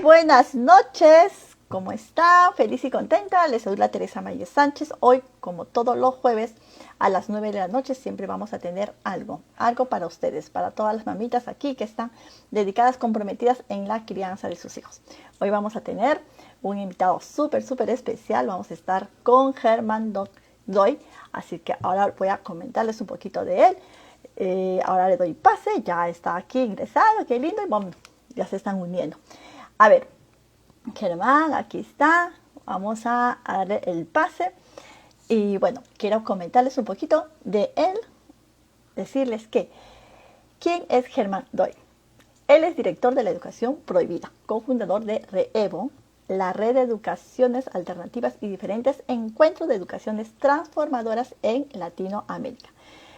Buenas noches, ¿cómo está? Feliz y contenta, les saluda Teresa Mayer Sánchez. Hoy, como todos los jueves, a las 9 de la noche siempre vamos a tener algo para ustedes, para todas las mamitas aquí que están dedicadas, comprometidas en la crianza de sus hijos. Hoy vamos a tener un invitado súper especial, vamos a estar con Germán Doy, así que ahora voy a comentarles un poquito de él. Ahora le doy pase, ya está aquí ingresado, qué lindo, y bueno, ya se están uniendo. A ver, Germán, aquí está, vamos a darle el pase. Y bueno, quiero comentarles un poquito de él, decirles que, ¿quién es Germán Doy? Él es director de la educación prohibida, cofundador de REEVO, la red de educaciones alternativas y diferentes encuentros de educaciones transformadoras en Latinoamérica.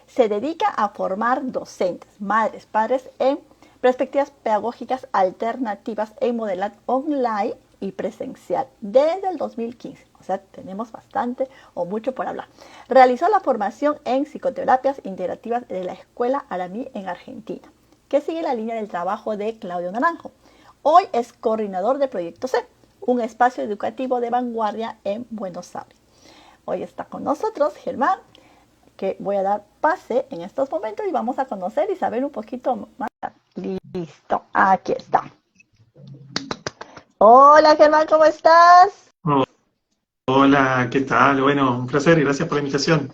Se dedica a formar docentes, madres, padres en perspectivas pedagógicas alternativas en modalidad online y presencial desde el 2015. O sea, tenemos bastante o mucho por hablar. Realizó la formación en psicoterapias integrativas de la Escuela Aramí en Argentina, que sigue la línea del trabajo de Claudio Naranjo. Hoy es coordinador de Proyecto C, un espacio educativo de vanguardia en Buenos Aires. Hoy está con nosotros Germán, que voy a dar pase en estos momentos y vamos a conocer y saber un poquito más. Listo, aquí está. Hola Germán, ¿cómo estás? Hola, ¿qué tal? Bueno, un placer y gracias por la invitación.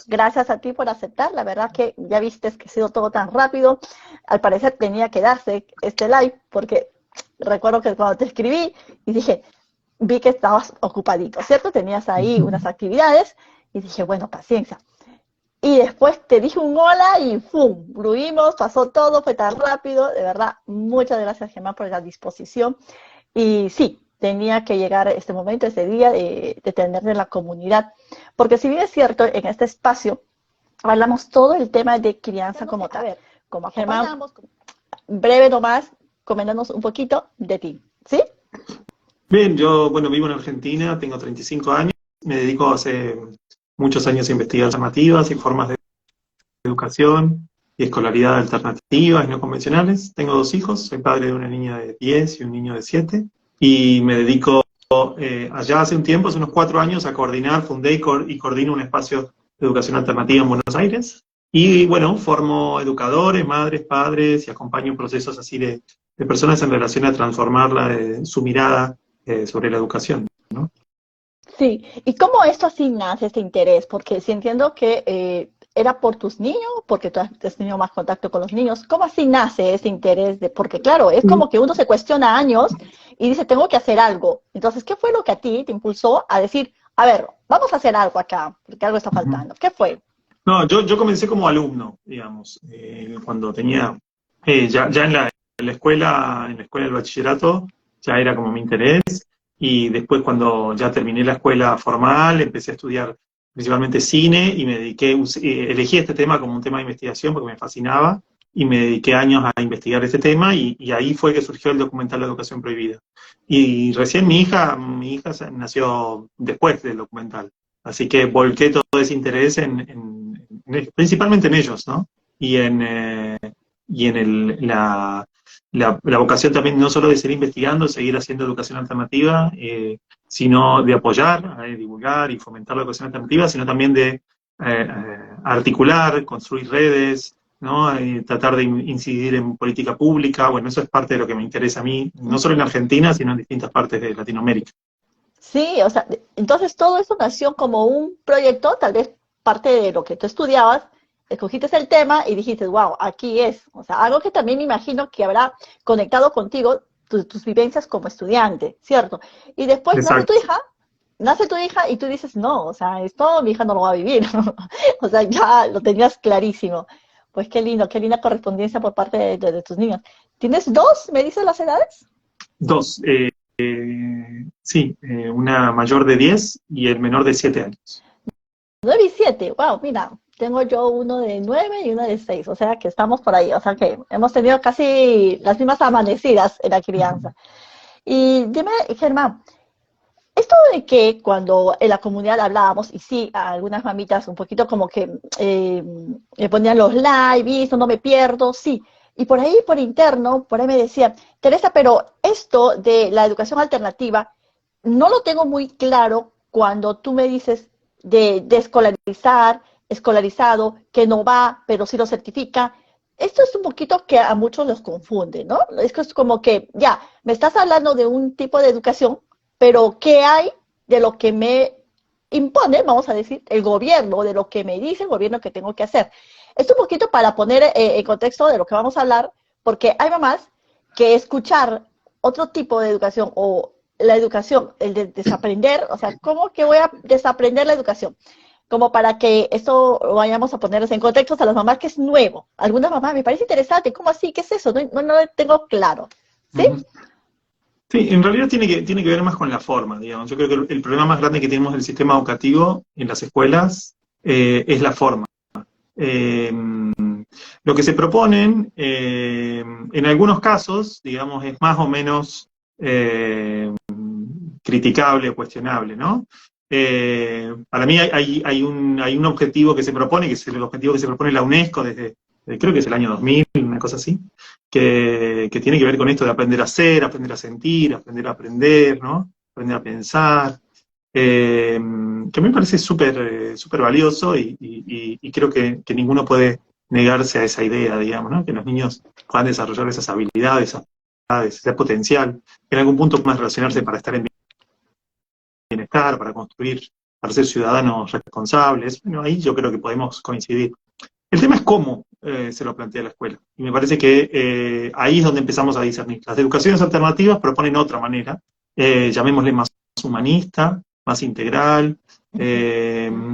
Gracias a ti por aceptar, la verdad que ya viste que ha sido todo tan rápido. Al parecer tenía que darse este live porque recuerdo que cuando te escribí y dije, vi que estabas ocupadito, ¿cierto? Tenías ahí unas actividades y dije, bueno, paciencia. Y después te dije un hola y ¡pum! Fluimos, pasó todo, fue tan rápido. De verdad, muchas gracias Germán por la disposición. Y sí, tenía que llegar este momento, este día de tener en la comunidad. Porque si bien es cierto, en este espacio hablamos todo el tema de crianza como tal. A ver, como Germán, breve nomás, coméntanos un poquito de ti, ¿sí? Bien, yo, bueno, vivo en Argentina, tengo 35 años, me dedico hace muchos años a investigar alternativas y formas de educación y escolaridad alternativas y no convencionales. Tengo 2 hijos, soy padre de una niña de 10 y un niño de 7, y me dedico allá hace un tiempo, hace unos 4 años, a coordinar, fundé y coordino un espacio de educación alternativa en Buenos Aires. Y bueno, formo educadores, madres, padres y acompaño procesos así de personas en relación a transformar su mirada sobre la educación, ¿no? Sí, ¿y cómo esto así nace este interés? Porque si entiendo que era por tus niños, porque tú has tenido más contacto con los niños, ¿cómo así nace ese interés? Porque claro, es como que uno se cuestiona años y dice, tengo que hacer algo. Entonces, ¿qué fue lo que a ti te impulsó a decir, a ver, vamos a hacer algo acá, porque algo está faltando? ¿Qué fue? No, yo comencé como alumno, digamos, cuando tenía, ya en la escuela del bachillerato, ya era como mi interés, y después cuando ya terminé la escuela formal, empecé a estudiar principalmente cine, y me dediqué, elegí este tema como un tema de investigación porque me fascinaba, y me dediqué años a investigar este tema, y ahí fue que surgió el documental La Educación Prohibida. Y recién mi hija nació después del documental. Así que volqué todo ese interés principalmente en ellos, ¿no? Y en la vocación también no solo de seguir investigando, seguir haciendo educación alternativa, sino de apoyar, divulgar y fomentar la educación alternativa, sino también de articular, construir redes, ¿no? Tratar de incidir en política pública. Bueno, eso es parte de lo que me interesa a mí, no solo en Argentina, sino en distintas partes de Latinoamérica. Sí, o sea, entonces todo eso nació como un proyecto, tal vez parte de lo que tú estudiabas, escogiste el tema y dijiste, wow, aquí es. O sea, algo que también me imagino que habrá conectado contigo tus vivencias como estudiante, ¿cierto? Y después Exacto. nace tu hija y tú dices, no, o sea, esto mi hija no lo va a vivir. O sea, ya lo tenías clarísimo. Pues qué lindo, qué linda correspondencia por parte de tus niños. ¿Tienes dos? ¿Me dices las edades? 2, sí, una mayor de 10 y el menor de 7 años. 9 y 7, wow, mira, tengo yo uno de 9 y uno de 6, o sea que estamos por ahí, o sea que hemos tenido casi las mismas amanecidas en la crianza. Y dime, Germán, esto de que cuando en la comunidad hablábamos, y sí, a algunas mamitas un poquito como que me ponían los live, y esto no me pierdo, sí, Y por ahí, por interno, por ahí me decía, Teresa, pero esto de la educación alternativa no lo tengo muy claro cuando tú me dices de escolarizar, escolarizado, que no va, pero sí lo certifica. Esto es un poquito que a muchos los confunde, ¿no? Es que es como que, ya, me estás hablando de un tipo de educación, pero ¿qué hay de lo que me impone, vamos a decir, el gobierno, de lo que me dice el gobierno que tengo que hacer? Esto un poquito para poner en contexto de lo que vamos a hablar, porque hay mamás que escuchar otro tipo de educación o la educación, el de desaprender, o sea, ¿cómo que voy a desaprender la educación? Como para que esto lo vayamos a ponerles en contexto a las mamás que es nuevo. Algunas mamás, me parece interesante, ¿cómo así? ¿Qué es eso? No lo tengo claro. ¿Sí? Ujú. Sí, en realidad tiene que ver más con la forma, digamos. Yo creo que el problema más grande que tenemos del sistema educativo en las escuelas es la forma. Eh, lo que se proponen, en algunos casos, digamos, es más o menos criticable o cuestionable, ¿no? Para mí hay un objetivo que se propone, que es el objetivo que se propone la UNESCO creo que es el año 2000, una cosa así, que tiene que ver con esto de aprender a ser, aprender a sentir, aprender a aprender, ¿no? Aprender a pensar, que a mí me parece súper valioso y creo que ninguno puede negarse a esa idea, digamos, ¿no? Que los niños puedan desarrollar esas habilidades, ese potencial, que en algún punto puedan relacionarse para estar en bienestar, para construir, para ser ciudadanos responsables. Bueno, ahí yo creo que podemos coincidir. El tema es cómo se lo plantea la escuela. Y me parece que ahí es donde empezamos a discernir. Las educaciones alternativas proponen otra manera, llamémosle más humanista, más integral,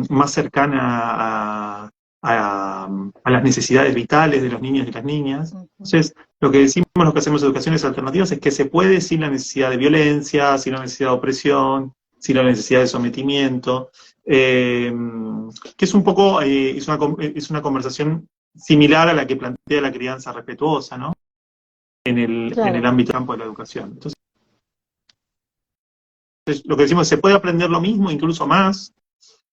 más cercana a las necesidades vitales de los niños y las niñas. Entonces, lo que decimos, lo que hacemos educaciones alternativas es que se puede sin la necesidad de violencia, sin la necesidad de opresión, sin la necesidad de sometimiento, que es un poco, es una conversación similar a la que plantea la crianza respetuosa, ¿no? En el Claro. ámbito campo de la educación. Entonces, lo que decimos es se puede aprender lo mismo, incluso más,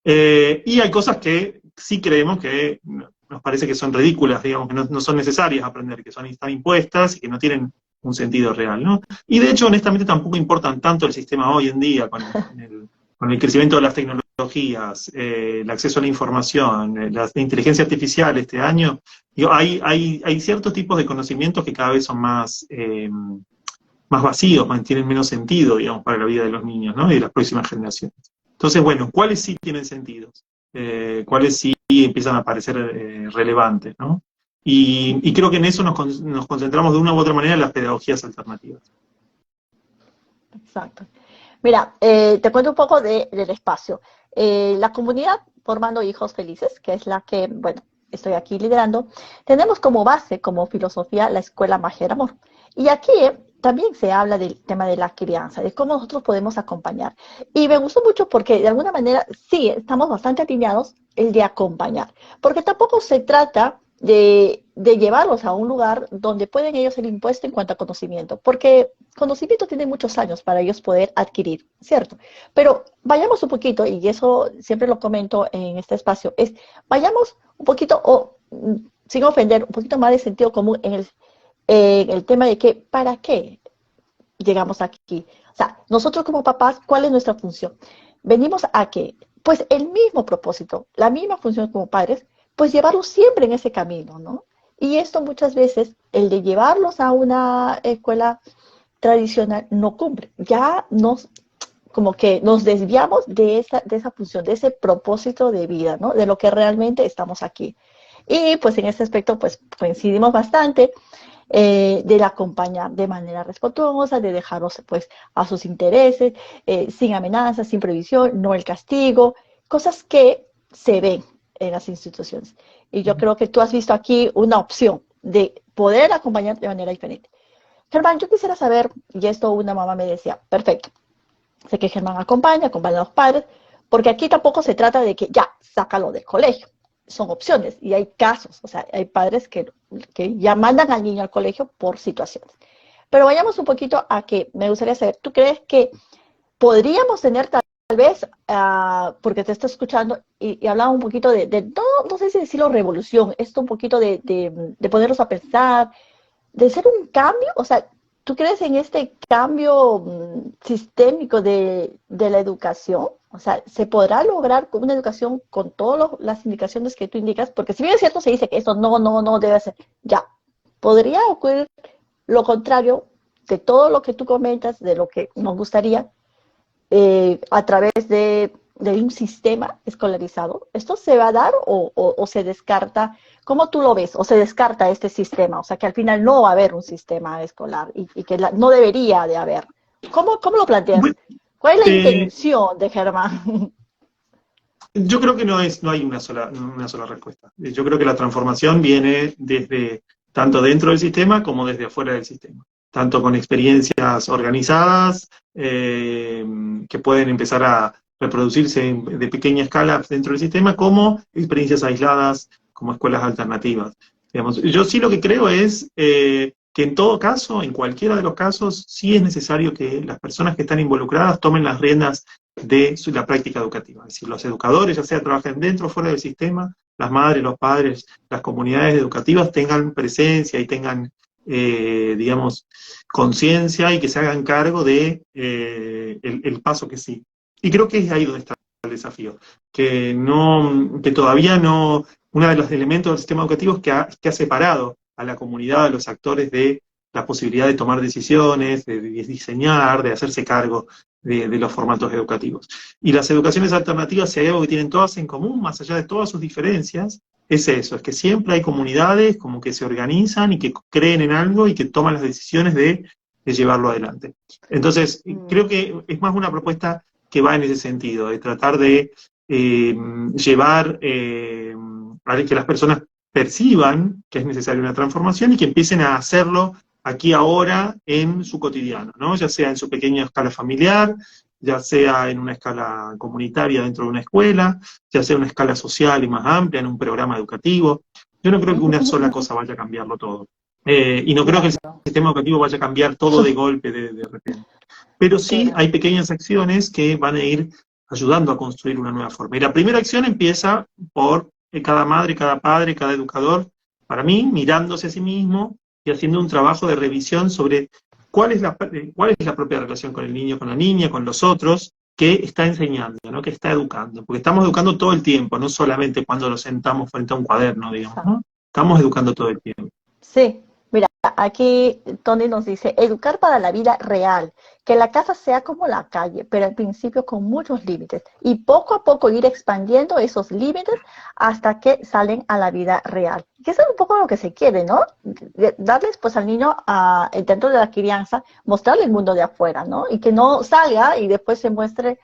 y hay cosas que sí creemos que nos parece que son ridículas, digamos, que no son necesarias aprender, que están impuestas y que no tienen un sentido real, ¿no? Y de hecho, honestamente, tampoco importan tanto el sistema hoy en día con el crecimiento de las tecnologías, el acceso a la información, la inteligencia artificial este año. Digo, hay ciertos tipos de conocimientos que cada vez son más vacíos, tienen menos sentido, digamos, para la vida de los niños, ¿no? Y de las próximas generaciones. Entonces, bueno, ¿cuáles sí tienen sentido? ¿Cuáles sí empiezan a parecer relevantes, ¿no? Y creo que en eso nos concentramos de una u otra manera en las pedagogías alternativas. Exacto. Mira, te cuento un poco del espacio. La comunidad Formando Hijos Felices, que es la que, bueno, estoy aquí liderando, tenemos como base, como filosofía, la escuela Magia del Amor. Y aquí también se habla del tema de la crianza, de cómo nosotros podemos acompañar. Y me gustó mucho porque de alguna manera sí, estamos bastante alineados el de acompañar, porque tampoco se trata de llevarlos a un lugar donde pueden ellos ser impuestos en cuanto a conocimiento, porque conocimiento tiene muchos años para ellos poder adquirir, ¿cierto? Pero vayamos un poquito, y eso siempre lo comento en este espacio, es vayamos un poquito, o sin ofender, un poquito más de sentido común en el tema de que, ¿para qué llegamos aquí? O sea, nosotros como papás, ¿cuál es nuestra función? Venimos a que, pues el mismo propósito, la misma función como padres, pues llevarlos siempre en ese camino, ¿no? Y esto muchas veces, el de llevarlos a una escuela tradicional no cumple. Ya nos, como que nos desviamos de esa función, de ese propósito de vida, ¿no? De lo que realmente estamos aquí. Y pues en este aspecto, pues coincidimos bastante del acompañar de manera respetuosa, de dejarlos pues a sus intereses, sin amenazas, sin previsión, no el castigo, cosas que se ven en las instituciones. Y yo creo que tú has visto aquí una opción de poder acompañar de manera diferente. Germán, yo quisiera saber, y esto una mamá me decía, perfecto, sé que Germán acompaña a los padres, porque aquí tampoco se trata de que ya, sácalo del colegio. Son opciones y hay casos, o sea, hay padres que ya mandan al niño al colegio por situaciones. Pero vayamos un poquito a que me gustaría saber, ¿tú crees que podríamos tener tal vez, porque te estoy escuchando y hablaba un poquito no sé si decirlo revolución, esto un poquito de ponernos a pensar, de ser un cambio, o sea, ¿tú crees en este cambio sistémico de la educación? O sea, ¿se podrá lograr con una educación con todas las indicaciones que tú indicas? Porque si bien es cierto, se dice que esto no debe ser, ya, podría ocurrir lo contrario de todo lo que tú comentas, de lo que nos gustaría, a través de un sistema escolarizado. ¿Esto se va a dar o se descarta? ¿Cómo tú lo ves? ¿O se descarta este sistema? O sea, que al final no va a haber un sistema escolar y que no debería de haber. ¿Cómo lo planteas? Bueno, ¿Cuál es la eh, intención de Germán? yo creo que no hay una sola respuesta. Yo creo que la transformación viene desde tanto dentro del sistema como desde afuera del sistema. Tanto con experiencias organizadas que pueden empezar a reproducirse de pequeña escala dentro del sistema, como experiencias aisladas, como escuelas alternativas. Digamos, yo sí lo que creo es que en todo caso, en cualquiera de los casos, sí es necesario que las personas que están involucradas tomen las riendas de la práctica educativa. Es decir, los educadores, ya sea trabajen dentro o fuera del sistema, las madres, los padres, las comunidades educativas tengan presencia y tengan, digamos, conciencia y que se hagan cargo de el paso que sí. Y creo que es ahí donde está el desafío, que todavía no, uno de los elementos del sistema educativo es que ha separado a la comunidad, a los actores de la posibilidad de tomar decisiones, de diseñar, de hacerse cargo de los formatos educativos. Y las educaciones alternativas, si hay algo que tienen todas en común, más allá de todas sus diferencias, es eso, es que siempre hay comunidades como que se organizan y que creen en algo y que toman las decisiones de llevarlo adelante. Entonces, creo que es más una propuesta que va en ese sentido, de tratar de llevar a que las personas perciban que es necesaria una transformación y que empiecen a hacerlo aquí ahora en su cotidiano, ¿no? Ya sea en su pequeña escala familiar, ya sea en una escala comunitaria dentro de una escuela, ya sea en una escala social y más amplia, en un programa educativo. Yo no creo que una sola cosa vaya a cambiarlo todo. Y no creo que el Claro, sistema educativo vaya a cambiar todo de golpe, de repente. Pero sí claro. hay pequeñas acciones que van a ir ayudando a construir una nueva forma. Y la primera acción empieza por cada madre, cada padre, cada educador, para mí, mirándose a sí mismo y haciendo un trabajo de revisión sobre cuál es la propia relación con el niño, con la niña, con los otros, que está enseñando, ¿no? Que está educando. Porque estamos educando todo el tiempo, no solamente cuando nos sentamos frente a un cuaderno, digamos, ¿no? Estamos educando todo el tiempo. Sí, mira, aquí Tony nos dice, educar para la vida real, que la casa sea como la calle, pero al principio con muchos límites y poco a poco ir expandiendo esos límites hasta que salen a la vida real. Que eso es un poco lo que se quiere, ¿no? Darles pues al niño dentro de la crianza, mostrarle el mundo de afuera, ¿no? Y que no salga y después se muestre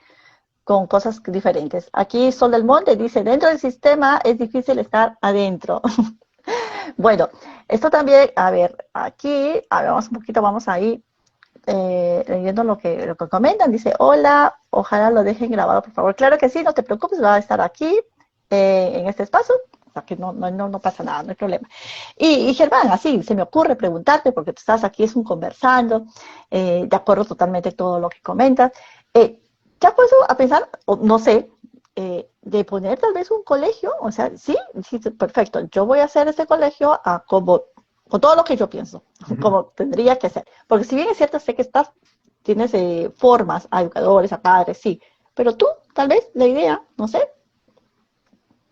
con cosas diferentes. Aquí Sol del Monte dice, dentro del sistema es difícil estar adentro. Bueno, esto también, a ver, aquí, a ver, vamos un poquito, vamos ahí leyendo lo que comentan. Dice, hola, ojalá lo dejen grabado, por favor. Claro que sí, no te preocupes, va a estar aquí, en este espacio, o sea que no pasa nada, no hay problema. Y Germán, así, se me ocurre preguntarte, porque tú estás aquí, es un conversando, de acuerdo totalmente todo lo que comentas. ¿Te has puesto a pensar, o no sé, de poner tal vez un colegio? O sea, sí, sí, perfecto, yo voy a hacer ese colegio como, con todo lo que yo pienso, como tendría que ser. Porque si bien es cierto, sé que tienes formas a educadores, a padres, sí, pero tú, tal vez, la idea, no sé,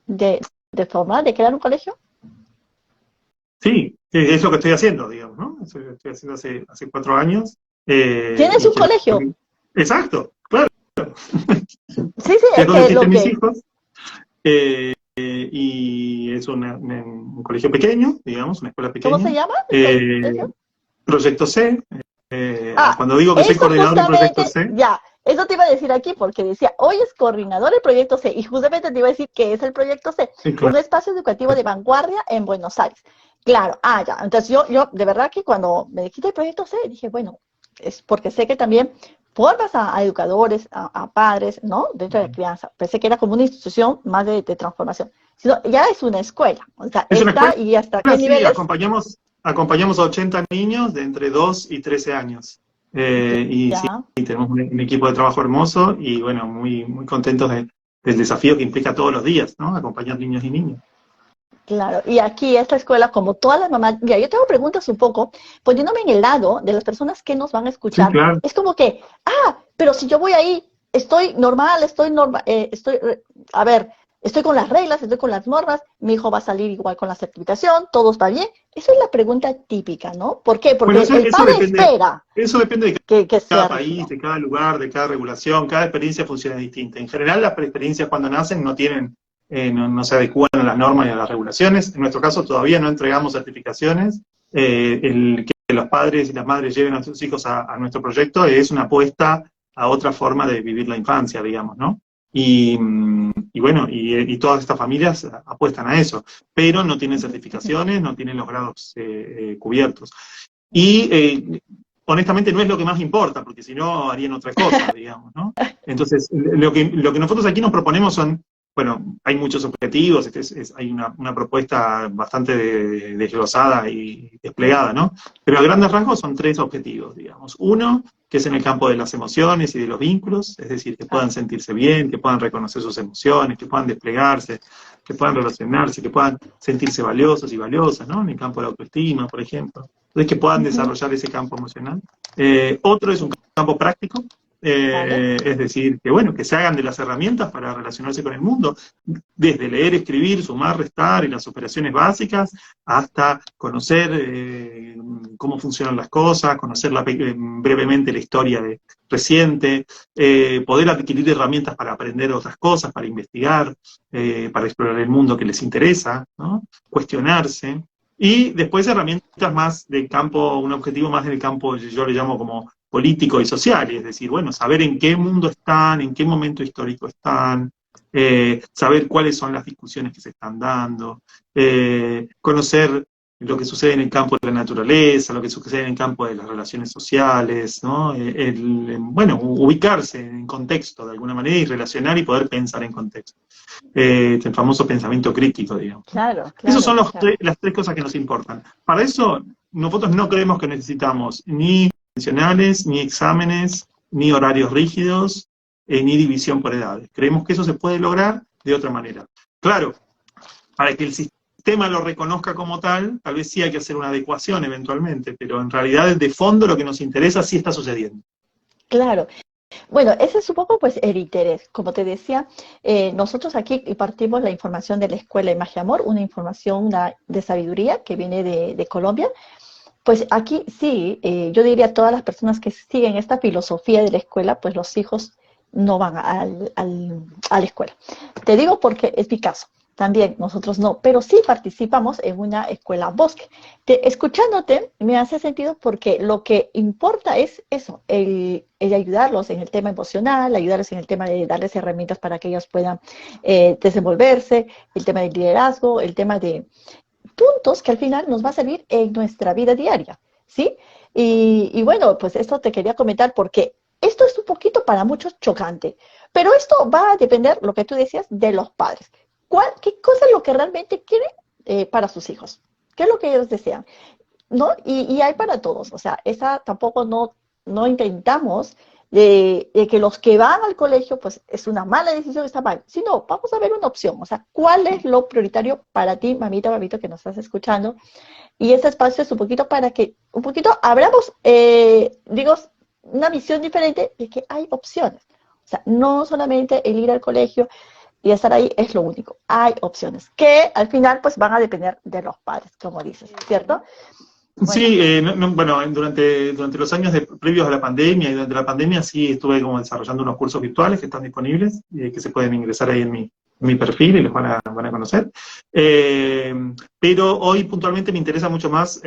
de, de formar, de crear un colegio. Sí, es lo que estoy haciendo, digamos, ¿no? Eso lo estoy haciendo hace 4 años. ¿Tienes Y un colegio? exacto, claro. Sí, sí, Es es donde que lo asisten mis que... hijos. Y es un colegio pequeño, digamos, una escuela ¿Cómo se pequeña. llama el Eh, colegio? Proyecto C. Ah, Cuando digo que soy eso coordinador de Proyecto justamente, C, ya, eso te iba a decir aquí porque decía, hoy es coordinador del proyecto C y justamente te iba a decir que es el proyecto C, un claro. espacio educativo de vanguardia en Buenos Aires. Claro, ya, entonces yo de verdad que cuando me dijiste el proyecto C dije, bueno, es porque sé que también formas a educadores, a padres, ¿no? Dentro de la crianza. Pensé que era como una institución más de transformación. Sino, ya es una escuela, o sea, Es una escuela, está y hasta qué sí, niveles. acompañamos a 80 niños de entre 2 y 13 años. Y sí, Ya. tenemos un equipo de trabajo hermoso y bueno, muy contentos del desafío que implica todos los días, ¿no? Acompañar niños y niñas. Claro, y aquí esta escuela, como todas las mamás, mira, yo tengo preguntas un poco, poniéndome en el lado de las personas que nos van a Sí, escuchar, claro. es como que, pero si yo voy ahí, a ver, estoy con las reglas, estoy con las normas, mi hijo va a salir igual con la certificación, todo está bien. Esa es la pregunta típica, ¿no? ¿Por qué? Bueno, Porque el padre espera eso depende de que cada sea país, rígido. de cada lugar, de cada regulación, cada experiencia funciona distinta. En general, las experiencias cuando nacen no tienen, no se adecúan a las normas y a las regulaciones. En nuestro caso todavía no entregamos certificaciones. El que los padres y las madres lleven a sus hijos a nuestro proyecto es una apuesta a otra forma de vivir la infancia, digamos, ¿no? Y bueno, todas estas familias apuestan a eso, pero no tienen certificaciones, no tienen los grados cubiertos. Y honestamente no es lo que más importa, porque si no harían otra cosa, digamos, ¿no? Entonces, lo que nosotros aquí nos proponemos son, bueno, hay muchos objetivos, hay una propuesta bastante desglosada y desplegada, ¿no? Pero a grandes rasgos son 3 objetivos, digamos. Uno, que es en el campo de las emociones y de los vínculos, es decir, que puedan sentirse bien, que puedan reconocer sus emociones, que puedan desplegarse, que puedan relacionarse, que puedan sentirse valiosos y valiosas, ¿no? En el campo de la autoestima, por ejemplo. Entonces, que puedan desarrollar ese campo emocional. Otro es un campo práctico, ¿Vale? es decir, que bueno, que se hagan de las herramientas para relacionarse con el mundo, desde leer, escribir, sumar, restar y las operaciones básicas, hasta conocer cómo funcionan las cosas, conocer brevemente la historia reciente, poder adquirir herramientas para aprender otras cosas, para investigar, para explorar el mundo que les interesa, ¿no? Cuestionarse. Y después herramientas más del campo, un objetivo más del campo, yo le llamo como político y social, es decir, bueno, saber en qué mundo están, en qué momento histórico están, saber cuáles son las discusiones que se están dando, conocer lo que sucede en el campo de la naturaleza, lo que sucede en el campo de las relaciones sociales, ¿no? Bueno, ubicarse en contexto de alguna manera y relacionar y poder pensar en contexto. El famoso pensamiento crítico, digamos. Claro, Esas son claro, claro. las 3 cosas que nos importan. Para eso, nosotros no creemos que necesitamos ni convencionales, ni exámenes, ni horarios rígidos, ni división por edades. Creemos que eso se puede lograr de otra manera. Claro, para que el sistema lo reconozca como tal vez sí hay que hacer una adecuación eventualmente, pero en realidad de fondo lo que nos interesa sí está sucediendo. Claro. Bueno, ese es un poco pues el interés. Como te decía, nosotros aquí partimos la información de la Escuela de Magia Amor, una información de sabiduría que viene de Colombia. Pues aquí sí, yo diría a todas las personas que siguen esta filosofía de la escuela, pues los hijos no van a la escuela. Te digo porque es mi caso. También nosotros no, pero sí participamos en una escuela bosque. Escuchándote me hace sentido porque lo que importa es eso, el ayudarlos en el tema emocional, ayudarlos en el tema de darles herramientas para que ellos puedan desenvolverse, el tema del liderazgo, el tema de puntos que al final nos va a servir en nuestra vida diaria, ¿sí? Y bueno, pues esto te quería comentar porque esto es un poquito para muchos chocante, pero esto va a depender, lo que tú decías, de los padres. ¿Qué cosa es lo que realmente quieren para sus hijos? ¿Qué es lo que ellos desean? ¿No? Y hay para todos, o sea, esa tampoco no intentamos de que los que van al colegio, pues es una mala decisión, está mal, sino vamos a ver una opción, o sea, ¿cuál es lo prioritario para ti, mamita, mamito, que nos estás escuchando? Y este espacio es un poquito para que, un poquito abramos, digo, una visión diferente de que hay opciones. O sea, no solamente el ir al colegio y estar ahí es lo único. Hay opciones que al final pues van a depender de los padres, como dices, ¿cierto? Bueno, Sí, bueno, durante los años previos a la pandemia y durante la pandemia sí estuve como desarrollando unos cursos virtuales que están disponibles, que se pueden ingresar ahí en mi perfil y los van a conocer. Pero hoy puntualmente me interesa mucho más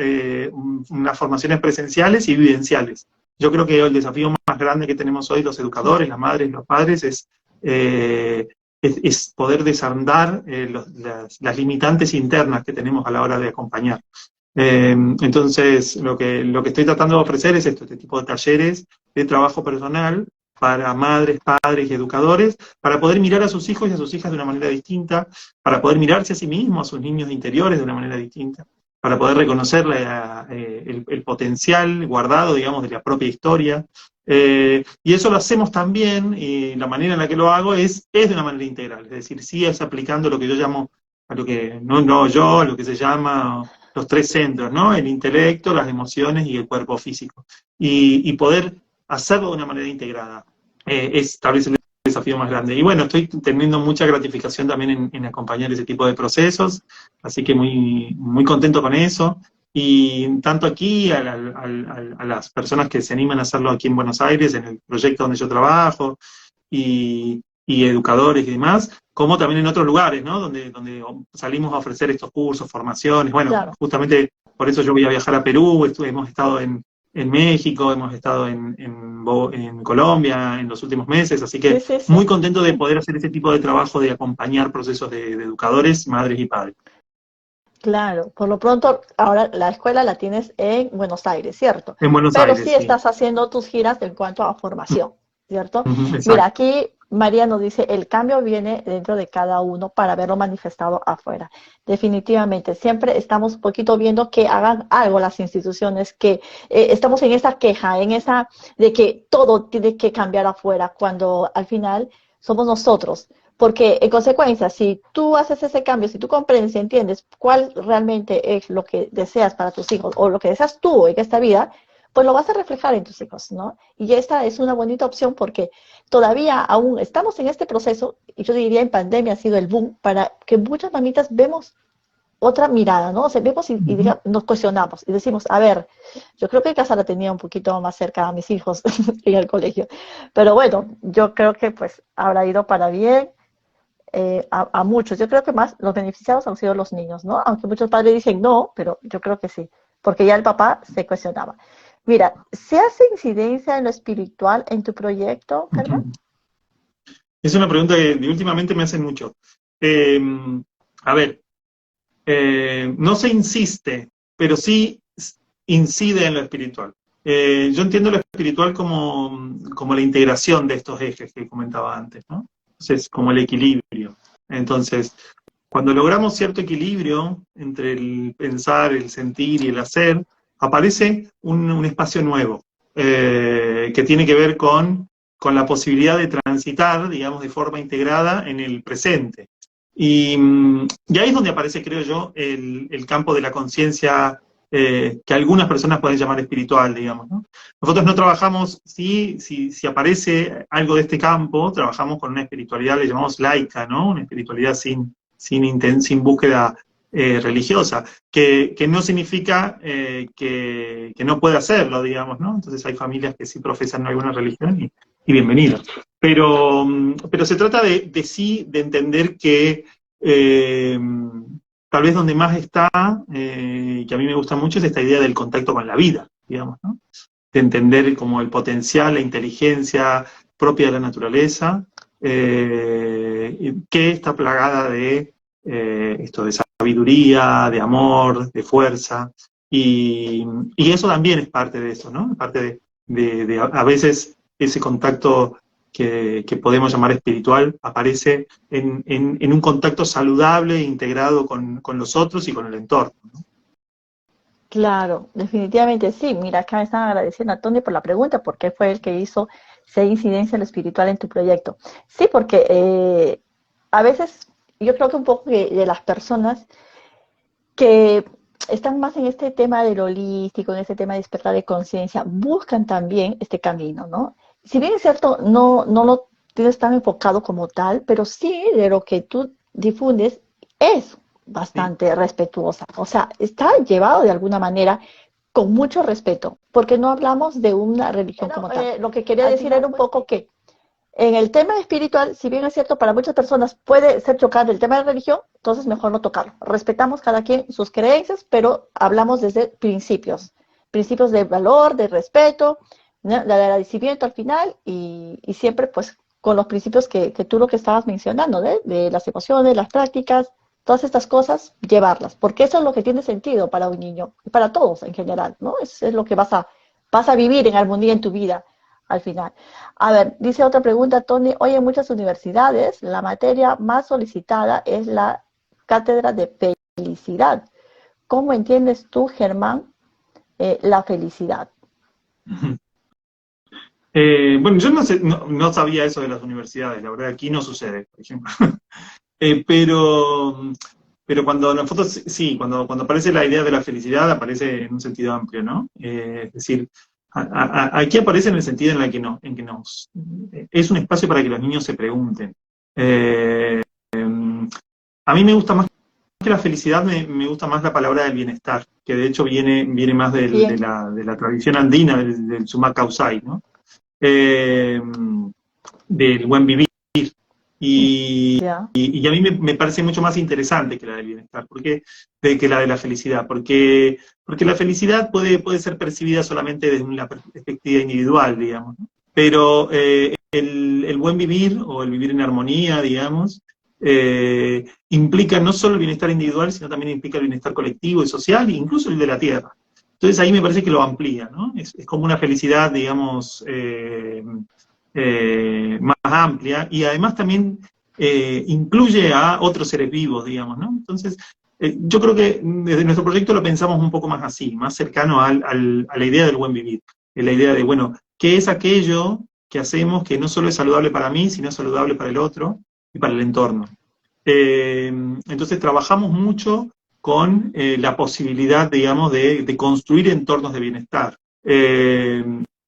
unas formaciones presenciales y vivenciales. Yo creo que el desafío más grande que tenemos hoy los educadores, las madres y los padres es poder desandar las limitantes internas que tenemos a la hora de acompañar. Entonces, lo que estoy tratando de ofrecer es este tipo de talleres de trabajo personal para madres, padres y educadores, para poder mirar a sus hijos y a sus hijas de una manera distinta, para poder mirarse a sí mismos, a sus niños interiores de una manera distinta, para poder reconocer el potencial guardado, digamos, de la propia historia. Y eso lo hacemos también, y la manera en la que lo hago es de una manera integral, es decir, sí es aplicando lo que yo llamo a lo que, no yo, a lo que se llama los tres centros, ¿no? El intelecto, las emociones y el cuerpo físico. Y poder hacerlo de una manera integrada. Es tal vez el desafío más grande. Y bueno, estoy teniendo mucha gratificación también en acompañar ese tipo de procesos, así que muy, muy contento con eso. Y tanto aquí, a las personas que se animan a hacerlo aquí en Buenos Aires, en el proyecto donde yo trabajo, y educadores y demás, como también en otros lugares, ¿no? Donde salimos a ofrecer estos cursos, formaciones. Bueno, Claro. justamente por eso yo voy a viajar a Perú, hemos estado en México, hemos estado en Colombia en los últimos meses, así Sí, que sí, sí. muy contento de poder hacer ese tipo de trabajo de acompañar procesos de educadores, madres y padres. Claro, por lo pronto, ahora la escuela la tienes en Buenos Aires, ¿cierto? En Buenos Pero sí Aires, sí. estás haciendo tus giras en cuanto a formación, ¿cierto? Ujú, Mira, exacto. aquí María nos dice, el cambio viene dentro de cada uno para verlo manifestado afuera. Definitivamente, siempre estamos un poquito viendo que hagan algo las instituciones, que estamos en esa queja, en esa de que todo tiene que cambiar afuera, cuando al final somos nosotros. Porque en consecuencia, si tú haces ese cambio, si tú comprendes y entiendes cuál realmente es lo que deseas para tus hijos o lo que deseas tú en esta vida, pues lo vas a reflejar en tus hijos, ¿no? Y esta es una bonita opción porque todavía aún estamos en este proceso, y yo diría en pandemia ha sido el boom, para que muchas mamitas vemos otra mirada, ¿no? O sea, vemos y Ujú. nos cuestionamos y decimos, a ver, yo creo que casa la tenía un poquito más cerca a mis hijos en el colegio, pero bueno, yo creo que pues habrá ido para bien a muchos. Yo creo que más los beneficiados han sido los niños, ¿no? Aunque muchos padres dicen no, pero yo creo que sí, porque ya el papá se cuestionaba. Mira, ¿se hace incidencia en lo espiritual en tu proyecto, Germán? Ujú. Es una pregunta que últimamente me hacen mucho. Eh, a ver, no se insiste, pero sí incide en lo espiritual. Yo entiendo lo espiritual como la integración de estos ejes que comentaba antes, ¿no? Entonces, como el equilibrio. Entonces, cuando logramos cierto equilibrio entre el pensar, el sentir y el hacer, aparece un espacio nuevo, que tiene que ver con la posibilidad de transitar, digamos, de forma integrada en el presente. Y ahí es donde aparece, creo yo, el campo de la conciencia, que algunas personas pueden llamar espiritual, digamos, ¿no? Nosotros no trabajamos, si aparece algo de este campo, trabajamos con una espiritualidad, le llamamos laica, ¿no? Una espiritualidad sin búsqueda religiosa, que no significa que no pueda hacerlo, digamos, ¿no? Entonces hay familias que sí profesan alguna religión y bienvenido. Pero se trata de sí, de entender que eh, tal vez donde más está, que a mí me gusta mucho, es esta idea del contacto con la vida, digamos, ¿no? De entender como el potencial, la inteligencia propia de la naturaleza, que está plagada de esto de sabiduría, de amor, de fuerza, y eso también es parte de eso, ¿no? Parte de a veces ese contacto que podemos llamar espiritual aparece en un contacto saludable e integrado con los otros y con el entorno, ¿no? Claro, definitivamente sí. Mira, acá me están agradeciendo a Tony por la pregunta, porque fue el que hizo si hay incidencia en lo espiritual en tu proyecto. Sí, porque a veces yo creo que un poco de las personas que están más en este tema del holístico, en este tema de despertar de conciencia, buscan también este camino, ¿no? Si bien es cierto, no lo tienes tan enfocado como tal, pero sí de lo que tú difundes es ¿Sí? bastante respetuosa. O sea, está llevado de alguna manera con mucho respeto, porque no hablamos de una religión como tal. Lo que quería decir era un poco que en el tema espiritual, si bien es cierto, para muchas personas puede ser chocante el tema de religión, entonces mejor no tocarlo. Respetamos cada quien sus creencias, pero hablamos desde principios, principios de valor, de respeto, ¿no? De agradecimiento al final y siempre pues con los principios que tú lo que estabas mencionando, de las emociones, las prácticas, todas estas cosas, llevarlas, porque eso es lo que tiene sentido para un niño y para todos en general, ¿no? Es lo que vas a vivir en armonía en tu vida al final. A ver, dice otra pregunta, Tony. Hoy en muchas universidades la materia más solicitada es la cátedra de felicidad. ¿Cómo entiendes tú, Germán, la felicidad? Bueno, yo no sabía eso de las universidades, la verdad, aquí no sucede, por ejemplo. Pero pero cuando en las fotos, sí, cuando aparece la idea de la felicidad, aparece en un sentido amplio, ¿no? Es decir, aquí aparece en el sentido en el que no, en que nos es un espacio para que los niños se pregunten. Eh, a mí me gusta más que la felicidad, me gusta más la palabra del bienestar, que de hecho viene más Bien, de la tradición andina, del Sumak Kawsay, ¿no? Eh, del buen vivir. ya. Y a mí me parece mucho más interesante que la del bienestar, que la de la felicidad, porque la felicidad puede ser percibida solamente desde una perspectiva individual, digamos, ¿no? Pero el buen vivir o el vivir en armonía, digamos, implica no solo el bienestar individual, sino también implica el bienestar colectivo y social, e incluso el de la tierra. Entonces ahí me parece que lo amplía, ¿no? Es como una felicidad, digamos, más amplia, y además también incluye a otros seres vivos, digamos, ¿no? Entonces, yo creo que desde nuestro proyecto lo pensamos un poco más así, más cercano a la idea del buen vivir, la idea de, bueno, ¿qué es aquello que hacemos que no solo es saludable para mí, sino es saludable para el otro y para el entorno? Entonces trabajamos mucho con la posibilidad, digamos, de construir entornos de bienestar.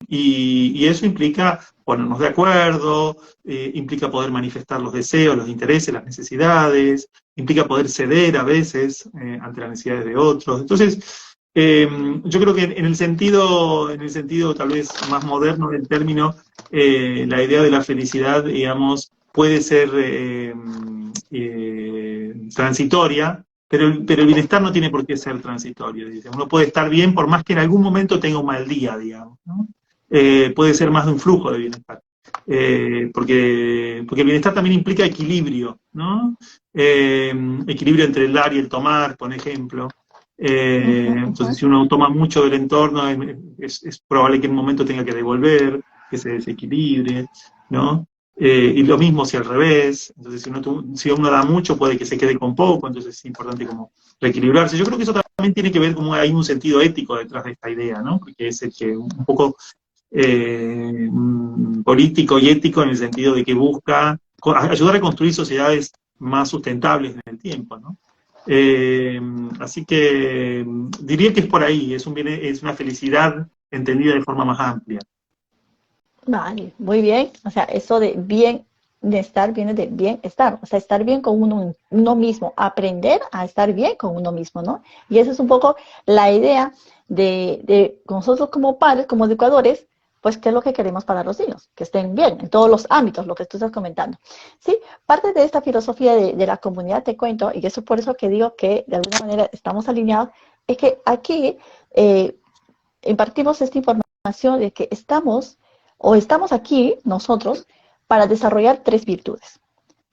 Y eso implica ponernos de acuerdo, implica poder manifestar los deseos, los intereses, las necesidades, implica poder ceder a veces ante las necesidades de otros. Entonces, yo creo que en el sentido tal vez más moderno del término, la idea de la felicidad, digamos, puede ser transitoria, pero el bienestar no tiene por qué ser transitorio. Dice. Uno puede estar bien por más que en algún momento tenga un mal día, digamos, ¿no? Puede ser más de un flujo de bienestar. Porque el bienestar también implica equilibrio, ¿no? Equilibrio entre el dar y el tomar, por ejemplo. Ujú, Entonces, ujú. si uno toma mucho del entorno, es probable que en un momento tenga que devolver, que se desequilibre, ¿no? Y lo mismo si al revés. Entonces, si uno da mucho, puede que se quede con poco, entonces es importante como reequilibrarse. Yo creo que eso también tiene que ver como hay un sentido ético detrás de esta idea, ¿no? Porque es el que un poco político y ético en el sentido de que busca ayudar a construir sociedades más sustentables en el tiempo, ¿no? Así que diría que es por ahí, es una felicidad entendida de forma más amplia. Vale, muy bien. O sea, eso de bienestar viene de bienestar. O sea, estar bien con uno mismo, aprender a estar bien con uno mismo, ¿no? Y esa es un poco la idea de nosotros como padres, como educadores, pues, ¿qué es lo que queremos para los niños? Que estén bien en todos los ámbitos, lo que tú estás comentando. Sí, parte de esta filosofía de la comunidad, te cuento, y eso por eso que digo que de alguna manera estamos alineados, es que aquí impartimos esta información de que estamos aquí nosotros para desarrollar tres virtudes,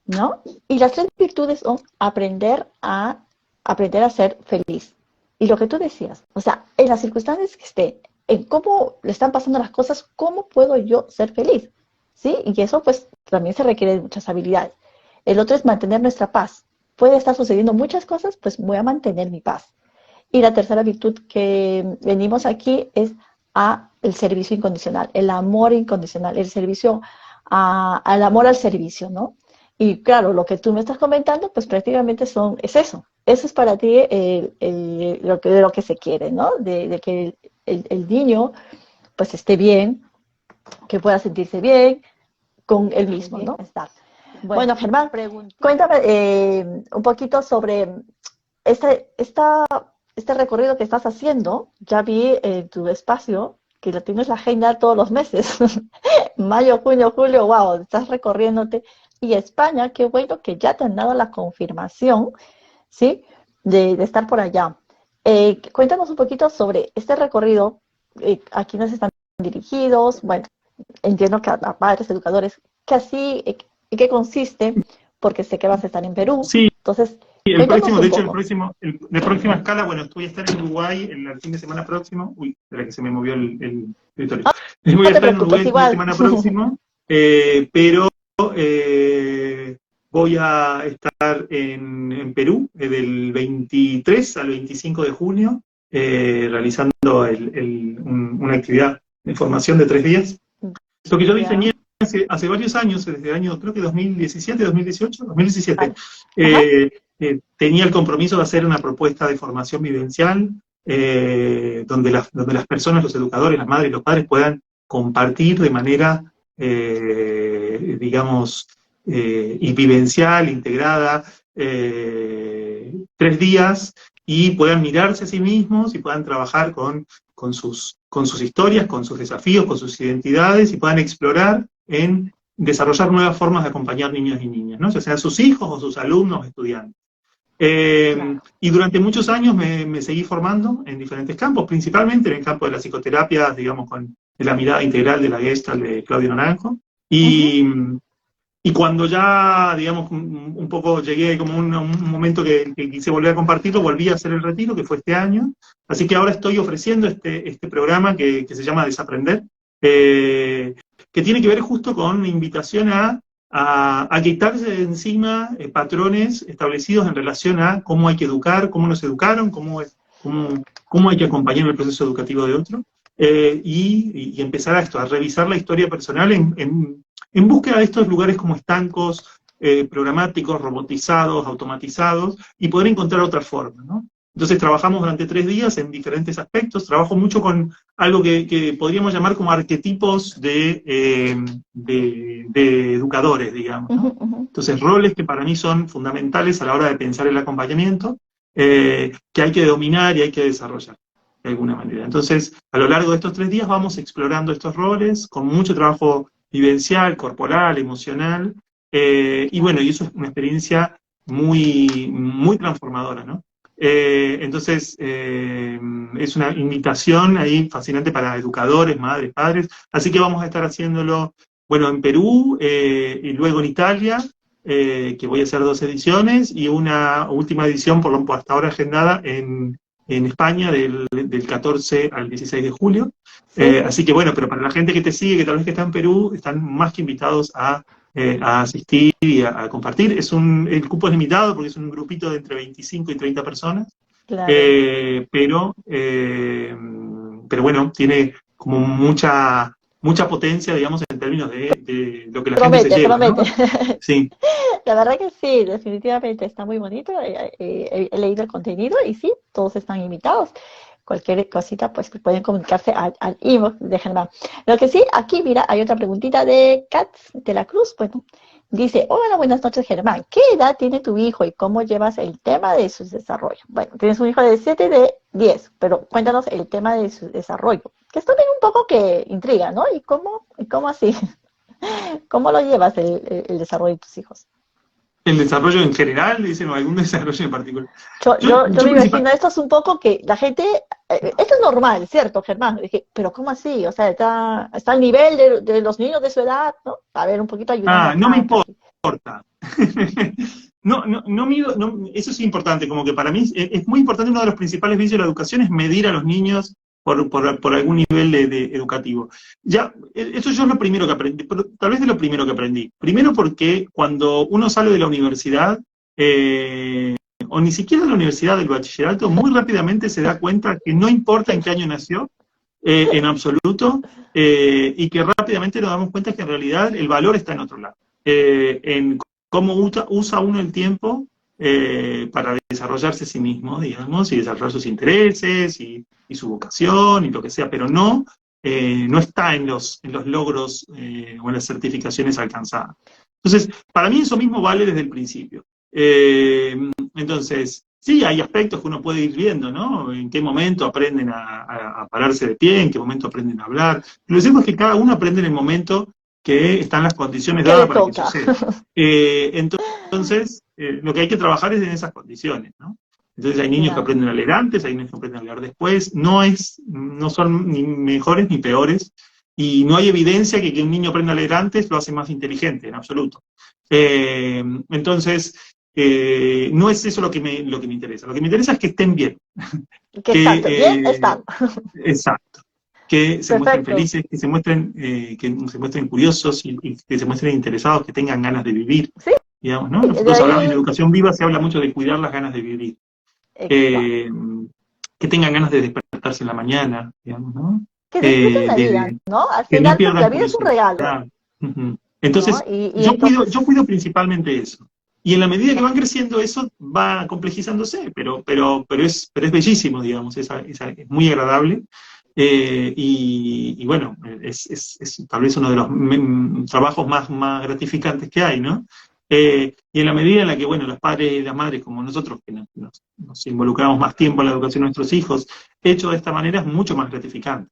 ¿no? Y las tres virtudes son aprender a ser feliz. Y lo que tú decías, o sea, en las circunstancias que esté, en cómo le están pasando las cosas, ¿cómo puedo yo ser feliz? ¿Sí? Y eso pues también se requiere de muchas habilidades. El otro es mantener nuestra paz. Puede estar sucediendo muchas cosas, pues voy a mantener mi paz. Y la tercera virtud que venimos aquí es el servicio incondicional, el amor incondicional, el servicio al amor al servicio, ¿no? Y claro, lo que tú me estás comentando, pues prácticamente es eso. Eso es para ti de lo que se quiere, ¿no? De que el niño pues esté bien, que pueda sentirse bien con él mismo, ¿no? Bueno, Germán, cuéntame un poquito sobre esta este recorrido que estás haciendo. Ya vi en tu espacio que lo tienes la agenda todos los meses. Mayo, junio, julio, wow, estás recorriéndote. Y España, qué bueno que ya te han dado la confirmación, ¿sí? De estar por allá. Cuéntanos un poquito sobre este recorrido, a quiénes están dirigidos, bueno, entiendo que a padres, educadores, que así, ¿en qué consiste? Porque sé que vas a estar en Perú. Sí, Entonces, el cuéntanos próximo, de un hecho, poco. de próxima escala, bueno, voy a estar en Uruguay el fin de semana próximo. Uy, espera que se me movió el escritorio. Voy a No te estar en Uruguay preocupes, el fin de igual. semana próximo, pero voy a estar en Perú del 23 al 25 de junio, realizando una actividad de formación de 3 días. Lo que yo Ya, diseñé hace varios años, desde el año, creo que 2017, 2018, 2017, vale. Ajá, tenía el compromiso de hacer una propuesta de formación vivencial, donde las personas, los educadores, las madres y los padres puedan compartir de manera, digamos, y vivencial, integrada, 3 días, y puedan mirarse a sí mismos y puedan trabajar con sus historias, con sus desafíos, con sus identidades, y puedan explorar en desarrollar nuevas formas de acompañar niños y niñas, ¿no? Ya sean sus hijos o sus alumnos o estudiantes. Y durante muchos años me seguí formando en diferentes campos, principalmente en el campo de la psicoterapia, digamos, con la mirada integral de la Gestalt de Claudio Naranjo. Y cuando ya, digamos, un poco llegué como un momento que quise volver a compartirlo, volví a hacer el retiro, que fue este año. Así que ahora estoy ofreciendo este programa que se llama Desaprender, que tiene que ver justo con una invitación a quitarse de encima patrones establecidos en relación a cómo hay que educar, cómo nos educaron, cómo hay que acompañar el proceso educativo de otro, y empezar a revisar la historia personal en búsqueda de estos lugares como estancos, programáticos, robotizados, automatizados, y poder encontrar otra forma, ¿no? Entonces trabajamos durante 3 días en diferentes aspectos. Trabajo mucho con algo que podríamos llamar como arquetipos de educadores, digamos, ¿no? Entonces, roles que para mí son fundamentales a la hora de pensar el acompañamiento, que hay que dominar y hay que desarrollar de alguna manera. Entonces, a lo largo de estos 3 días vamos explorando estos roles con mucho trabajo vivencial, corporal, emocional, y bueno, y eso es una experiencia muy, muy transformadora, ¿no? Entonces, es una invitación ahí fascinante para educadores, madres, padres, así que vamos a estar haciéndolo, bueno, en Perú, y luego en Italia, que voy a hacer 2 ediciones, y una última edición, hasta ahora agendada, en España, del 14 al 16 de julio. Así que bueno, pero para la gente que te sigue, que tal vez que está en Perú, están más que invitados a asistir y a compartir. El cupo es limitado porque es un grupito de entre 25 y 30 personas, Claro. Pero bueno, tiene como mucha potencia, digamos, en términos de lo que la gente se lleva, ¿no? Sí. La verdad que sí, definitivamente está muy bonito. He leído el contenido y sí, todos están invitados. Cualquier cosita, pues pueden comunicarse al inbox de Germán. Lo que sí, aquí, mira, hay otra preguntita de Katz de la Cruz. Bueno, dice: hola, buenas noches, Germán. ¿Qué edad tiene tu hijo y cómo llevas el tema de su desarrollo? Bueno, tienes un hijo de 7 y de 10, pero cuéntanos el tema de su desarrollo, que esto también un poco que intriga, ¿no? ¿Y cómo así? ¿Cómo lo llevas el desarrollo de tus hijos? ¿El desarrollo en general, dicen, o algún desarrollo en particular? Yo me imagino, esto es un poco que la gente, esto es normal, ¿cierto, Germán? Dije, pero ¿cómo así? O sea, está al nivel de los niños de su edad, ¿no? A ver, un poquito ayudando. No me importa. Eso es importante, como que para mí es muy importante. Uno de los principales vicios de la educación es medir a los niños por algún nivel de educativo. Ya, eso yo es lo primero que aprendí, pero tal vez de lo primero que aprendí. Primero porque cuando uno sale de la universidad, o ni siquiera de la universidad, del bachillerato, muy rápidamente se da cuenta que no importa en qué año nació, en absoluto, y que rápidamente nos damos cuenta que en realidad el valor está en otro lado. En cómo usa uno el tiempo para desarrollarse a sí mismo, digamos, y desarrollar sus intereses y su vocación y lo que sea, pero no está en los logros o en las certificaciones alcanzadas. Entonces, para mí eso mismo vale desde el principio. Entonces, sí, hay aspectos que uno puede ir viendo, ¿no? En qué momento aprenden a pararse de pie, en qué momento aprenden a hablar. Lo cierto es que cada uno aprende en el momento que están las condiciones dadas para que suceda. Entonces, lo que hay que trabajar es en esas condiciones, ¿no? Entonces hay niños que aprenden a leer antes, hay niños que aprenden a leer después, no son ni mejores ni peores, y no hay evidencia que un niño aprenda a leer antes lo hace más inteligente, en absoluto. Entonces, no es eso lo que me interesa. Lo que me interesa es que estén bien. Bien están. Exacto. Que se muestren felices, que se muestren curiosos y que se muestren interesados, que tengan ganas de vivir. ¿Sí? Digamos, ¿no? Nosotros hablamos en educación viva, se habla mucho de cuidar las ganas de vivir. Que tengan ganas de despertarse en la mañana, digamos, ¿no? Que disfruten la vida, ¿no? Al final, porque la vida es un regalo. Entonces, ¿no? Yo cuido principalmente eso. Y en la medida que van creciendo eso va complejizándose, pero es bellísimo, digamos, es muy agradable. Y bueno, es tal vez uno de los trabajos más gratificantes que hay, ¿no? Y en la medida en la que, bueno, los padres y las madres, como nosotros, que nos involucramos más tiempo en la educación de nuestros hijos, hecho de esta manera es mucho más gratificante.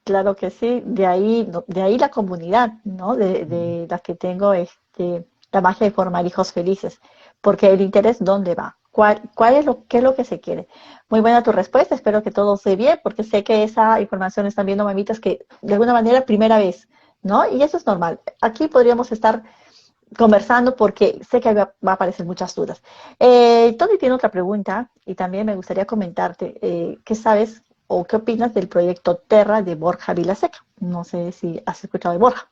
Claro que sí, de ahí, de ahí la comunidad, ¿no? De las que tengo la magia de formar hijos felices, porque el interés, ¿dónde va? ¿Cuál es qué es lo que se quiere? Muy buena tu respuesta, espero que todo esté bien, porque sé que esa información están viendo mamitas que de alguna manera primera vez, ¿no? Y eso es normal. Aquí podríamos estar conversando porque sé que va a aparecer muchas dudas. Tony tiene otra pregunta y también me gustaría comentarte, ¿qué sabes o qué opinas del proyecto Terra de Borja Vilaseca? No sé si has escuchado de Borja.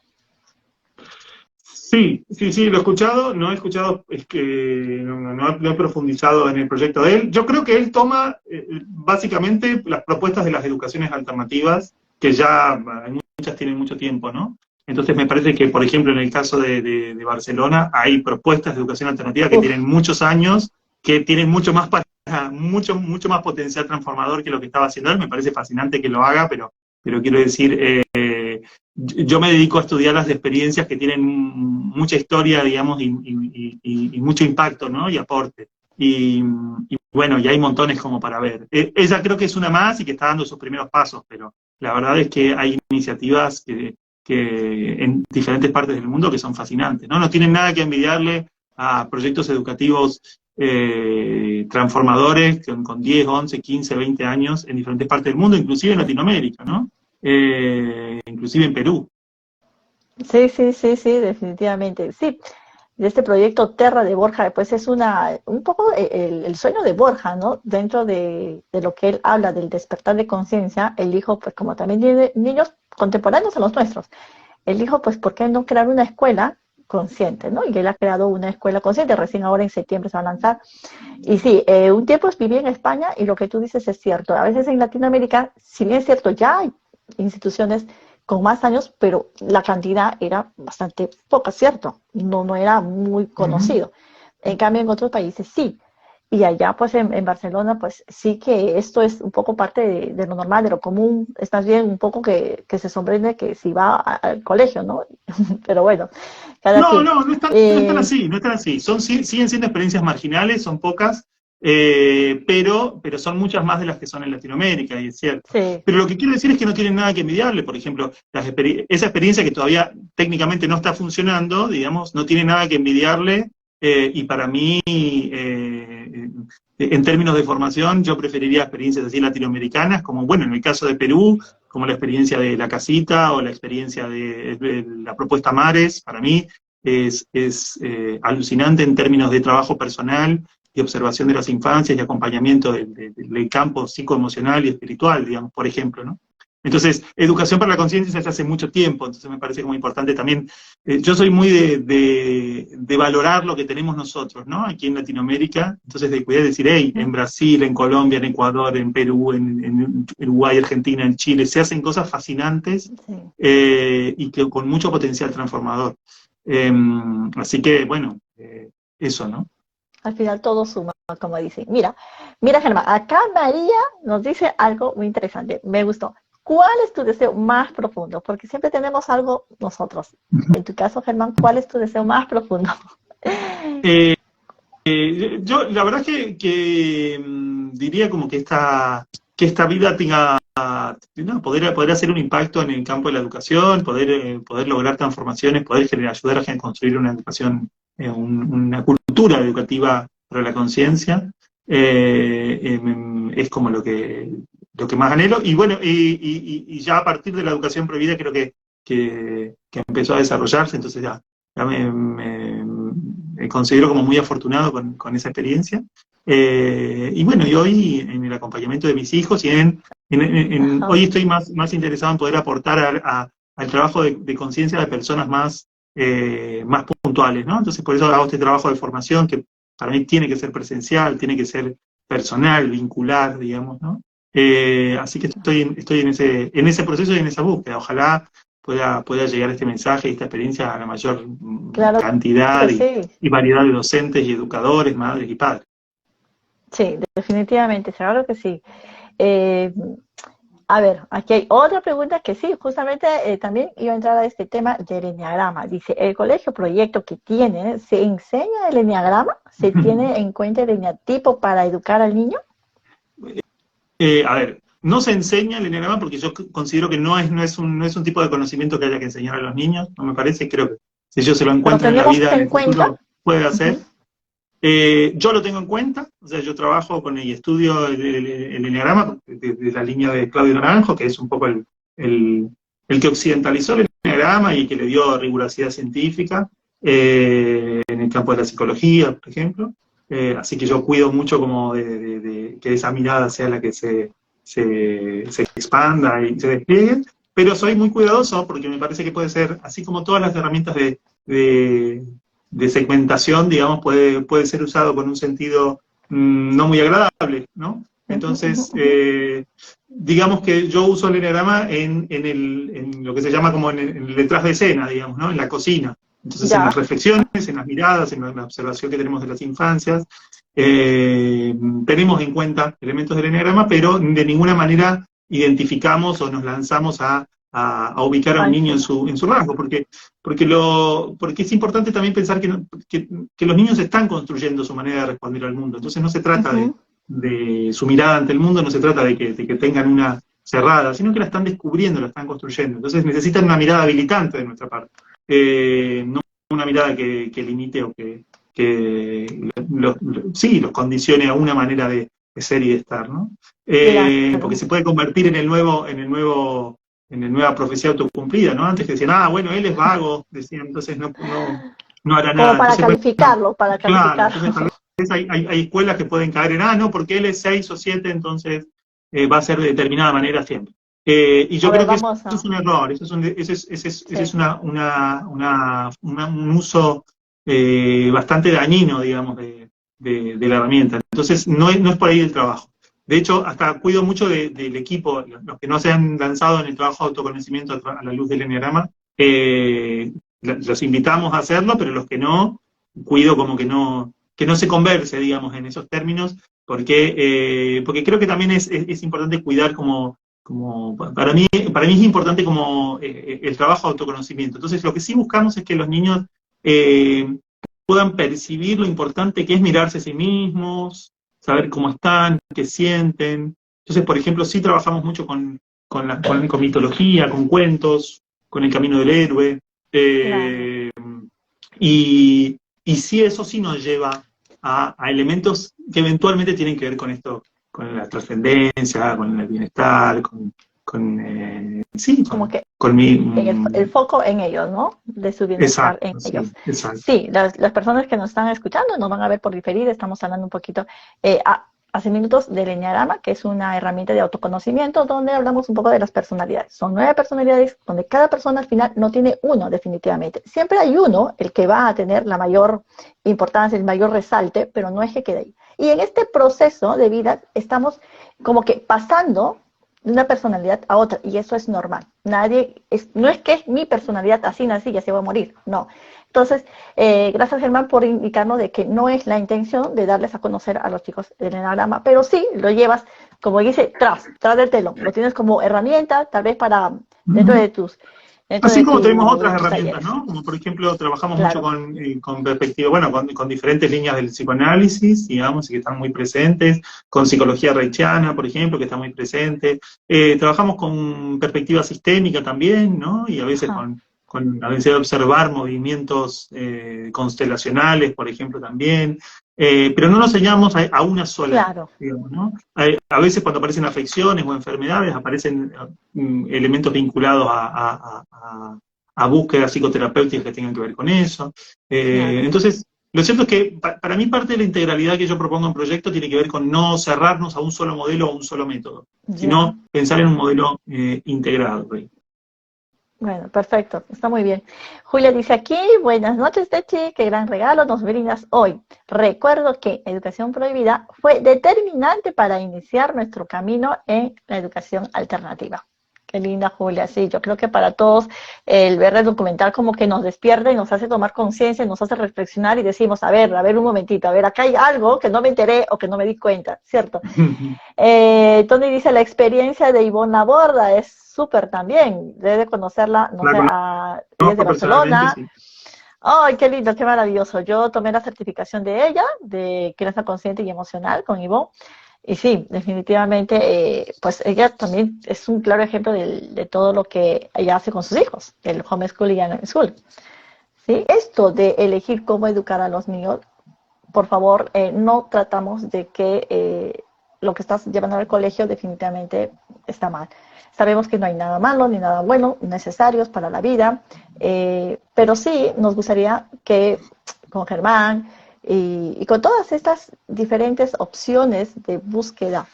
Sí, sí, sí, lo he escuchado, no he escuchado, es que no he profundizado en el proyecto de él. Yo creo que él toma básicamente las propuestas de las educaciones alternativas, que ya muchas tienen mucho tiempo, ¿no? Entonces me parece que, por ejemplo, en el caso de Barcelona, hay propuestas de educación alternativa que tienen Uf, muchos años, que tienen mucho más potencial transformador que lo que estaba haciendo él. Me parece fascinante que lo haga, pero quiero decir, yo me dedico a estudiar las experiencias que tienen mucha historia, digamos, y mucho impacto, ¿no? Y aporte. Y bueno, y hay montones como para ver. Ella creo que es una más y que está dando sus primeros pasos, pero la verdad es que hay iniciativas que en diferentes partes del mundo que son fascinantes, ¿no? No tienen nada que envidiarle a proyectos educativos transformadores con 10, 11, 15, 20 años en diferentes partes del mundo, inclusive en Latinoamérica, ¿no? Inclusive en Perú. sí, sí, sí, sí, definitivamente. Sí, de este proyecto Terra de Borja, pues es un poco el sueño de Borja, ¿no? Dentro de lo que él habla del despertar de conciencia, él dijo, pues como también tiene niños contemporáneos a los nuestros, él dijo, pues, ¿por qué no crear una escuela consciente, ¿no? Y él ha creado una escuela consciente, recién ahora en septiembre se va a lanzar. Y sí, un tiempo viví en España y lo que tú dices es cierto. A veces en Latinoamérica, si bien es cierto, ya hay instituciones con más años, pero la cantidad era bastante poca, ¿cierto? No era muy Uh -huh. conocido. En cambio, en otros países sí. Y allá, pues en Barcelona, pues sí que esto es un poco parte de lo normal, de lo común. Es más bien un poco que se sorprende que si va al colegio, ¿no? Pero bueno, cada No, quien. no, no están Eh, así, no están así. Siguen siendo experiencias marginales, son pocas, pero son muchas más de las que son en Latinoamérica, y es cierto. sí, Pero lo que quiero decir es que no tienen nada que envidiarle. Por ejemplo, esa experiencia que todavía técnicamente no está funcionando, digamos, no tiene nada que envidiarle, y para mí, en términos de formación, yo preferiría experiencias así latinoamericanas, como, bueno, en el caso de Perú, como la experiencia de la casita o la experiencia de la propuesta Mares, para mí es alucinante en términos de trabajo personal y observación de las infancias y acompañamiento del campo psicoemocional y espiritual, digamos, por ejemplo, ¿no? Entonces, educación para la conciencia se hace mucho tiempo, entonces me parece como importante también. Yo soy muy de valorar lo que tenemos nosotros, ¿no? Aquí en Latinoamérica, entonces de cuidar, decir, hey, en Brasil, en Colombia, en Ecuador, en Perú, en Uruguay, Argentina, en Chile, se hacen cosas fascinantes, sí. y que con mucho potencial transformador. Eh, Así que, bueno, eso, ¿no? Al final todo suma, como dicen. Mira, Germán, acá María nos dice algo muy interesante. Me gustó. ¿Cuál es tu deseo más profundo? Porque siempre tenemos algo nosotros. En tu caso, Germán, ¿cuál es tu deseo más profundo? Eh, yo, la verdad que diría como que esta vida tenga, ¿no? poder hacer un impacto en el campo de la educación, poder lograr transformaciones, ayudar a construir una educación, una cultura educativa para la conciencia, es como lo que más anhelo. Y bueno, y ya a partir de la educación prohibida creo que empezó a desarrollarse, entonces ya me considero como muy afortunado con esa experiencia. Y bueno, y hoy en el acompañamiento de mis hijos Ajá, hoy estoy más interesado en poder aportar al trabajo de conciencia de personas más puntuales, ¿no? Entonces por eso hago este trabajo de formación que para mí tiene que ser presencial, tiene que ser personal, vincular, digamos, ¿no? Así que estoy en ese proceso y en esa búsqueda. Ojalá pueda llegar este mensaje y esta experiencia a la mayor Claro cantidad que sí. y variedad de docentes y educadores, madres y padres. Sí, definitivamente, claro que sí. Eh, a ver, aquí hay otra pregunta que sí, justamente también iba a entrar a este tema del enneagrama. Dice, ¿el colegio proyecto que tiene, se enseña el enneagrama? ¿Se tiene en cuenta el eneatipo para educar al niño? A ver, no se enseña el enneagrama porque yo considero que no es un tipo de conocimiento que haya que enseñar a los niños, no me parece, creo que si ellos se lo ¿Lo encuentran en la tenemos vida en en el cuenta? futuro, puede Ujú. hacer. Yo lo tengo en cuenta, o sea, yo trabajo con y estudio el enneagrama de la línea de Claudio Naranjo, que es un poco el que occidentalizó el enneagrama y que le dio rigurosidad científica en el campo de la psicología, por ejemplo. Así que yo cuido mucho como de que esa mirada sea la que se expanda y se despliegue, pero soy muy cuidadoso porque me parece que puede ser, así como todas las herramientas de de segmentación, digamos, puede ser usado con un sentido no muy agradable, ¿no? Ujú, ujú, Entonces, ujú. digamos que yo uso el enneagrama en lo que se llama como en el detrás de escena, digamos, ¿no? En la cocina. Entonces, en las Ya, reflexiones, en las miradas, en la observación que tenemos de las infancias, tenemos en cuenta elementos del enneagrama, pero de ninguna manera identificamos o nos lanzamos a ubicar a un a niño enseñar. en su rasgo, porque es importante también pensar que los niños están construyendo su manera de responder al mundo. Entonces no se trata Ujú. de su mirada ante el mundo, no se trata de que tengan una cerrada, sino que la están descubriendo, la están construyendo. Entonces necesitan una mirada habilitante de nuestra parte, no una mirada que limite o que sí, los condicione a una manera de ser y de estar, ¿no? Porque Claro. se puede convertir en el nueva profecía autocumplida, ¿no? Antes que decían, ah, bueno, él es vago, decían, entonces no hará Como nada. para Entonces, bueno, calificarlo, para claro, calificarlo. entonces tal vez hay escuelas que pueden caer en, no, porque él es 6 o 7, entonces va a ser de determinada manera siempre. Y A yo ver, creo que eso vamos es a... un error, ese es Sí. un uso bastante dañino, digamos, de la herramienta. Entonces, no es por ahí el trabajo. De hecho, hasta cuido mucho del equipo, los que no se han lanzado en el trabajo de autoconocimiento a la luz del enneagrama, los invitamos a hacerlo, pero los que no, cuido como que no se converse, digamos, en esos términos, porque creo que también es importante cuidar como para mí es importante como el trabajo de autoconocimiento. Entonces, lo que sí buscamos es que los niños eh, puedan percibir lo importante que es mirarse a sí mismos, saber cómo están, qué sienten. Entonces, por ejemplo, sí trabajamos mucho con mitología, con cuentos, con el camino del héroe, Claro. eh, y sí, eso sí nos lleva a elementos que eventualmente tienen que ver con esto, con la trascendencia, con el bienestar, sí, Como que con mi... en el foco en ellos, ¿no? De su bienestar en exacto, ellos. sí, exacto. Sí, las personas que nos están escuchando nos van a ver por diferir, estamos hablando un poquito hace minutos del Enneagrama, que es una herramienta de autoconocimiento donde hablamos un poco de las personalidades. Son 9 personalidades donde cada persona al final no tiene uno definitivamente. Siempre hay uno, el que va a tener la mayor importancia, el mayor resalte, pero no es que quede ahí. Y en este proceso de vida estamos como que pasando de una personalidad a otra, y eso es normal. No es que es mi personalidad, así nací y así voy a morir, no. Entonces, gracias Germán por indicarnos de que no es la intención de darles a conocer a los chicos del enagrama, pero sí lo llevas, como dice, tras del telón, lo tienes como herramienta, tal vez para dentro Ujú. de tus, dentro Así de como tenemos otras tus herramientas, talleres. ¿no? Como por ejemplo, trabajamos mucho Claro, con perspectiva, bueno, con diferentes líneas del psicoanálisis, digamos, y que están muy presentes, con psicología reichiana, por ejemplo, que está muy presente. Trabajamos con perspectiva sistémica también, ¿no? Y a veces ajá, con la necesidad de observar movimientos constelacionales, por ejemplo, también. Pero no nos ceñamos a una sola, claro, digamos, ¿no? A veces cuando aparecen afecciones o enfermedades, aparecen elementos vinculados a búsquedas psicoterapéuticas que tengan que ver con eso. claro, Entonces, lo cierto es que para mí parte de la integralidad que yo propongo en proyecto tiene que ver con no cerrarnos a un solo modelo o a un solo método, ya. sino pensar en un modelo integrado. Bueno, perfecto, está muy bien. Julia dice aquí, buenas noches, Techi, qué gran regalo nos brindas hoy. Recuerdo que Educación Prohibida fue determinante para iniciar nuestro camino en la educación alternativa. Qué linda, Julia. Sí, yo creo que para todos el ver el documental como que nos despierta y nos hace tomar conciencia, nos hace reflexionar y decimos, a ver un momentito, a ver, acá hay algo que no me enteré o que no me di cuenta, ¿cierto? Tony dice, la experiencia de Ivonne Laborda es súper también, debe conocerla, no La sé, ella es de conozco personalmente, Barcelona. sí. Ay, qué lindo, qué maravilloso. Yo tomé la certificación de ella, de crianza consciente y emocional con Ivonne. Y sí, definitivamente, pues ella también es un claro ejemplo de todo lo que ella hace con sus hijos, el homeschool y el school. ¿Sí? Esto de elegir cómo educar a los niños, por favor, no tratamos de que lo que estás llevando al colegio definitivamente está mal. Sabemos que no hay nada malo ni nada bueno, necesarios para la vida, pero sí nos gustaría que con Germán y con todas estas diferentes opciones de búsqueda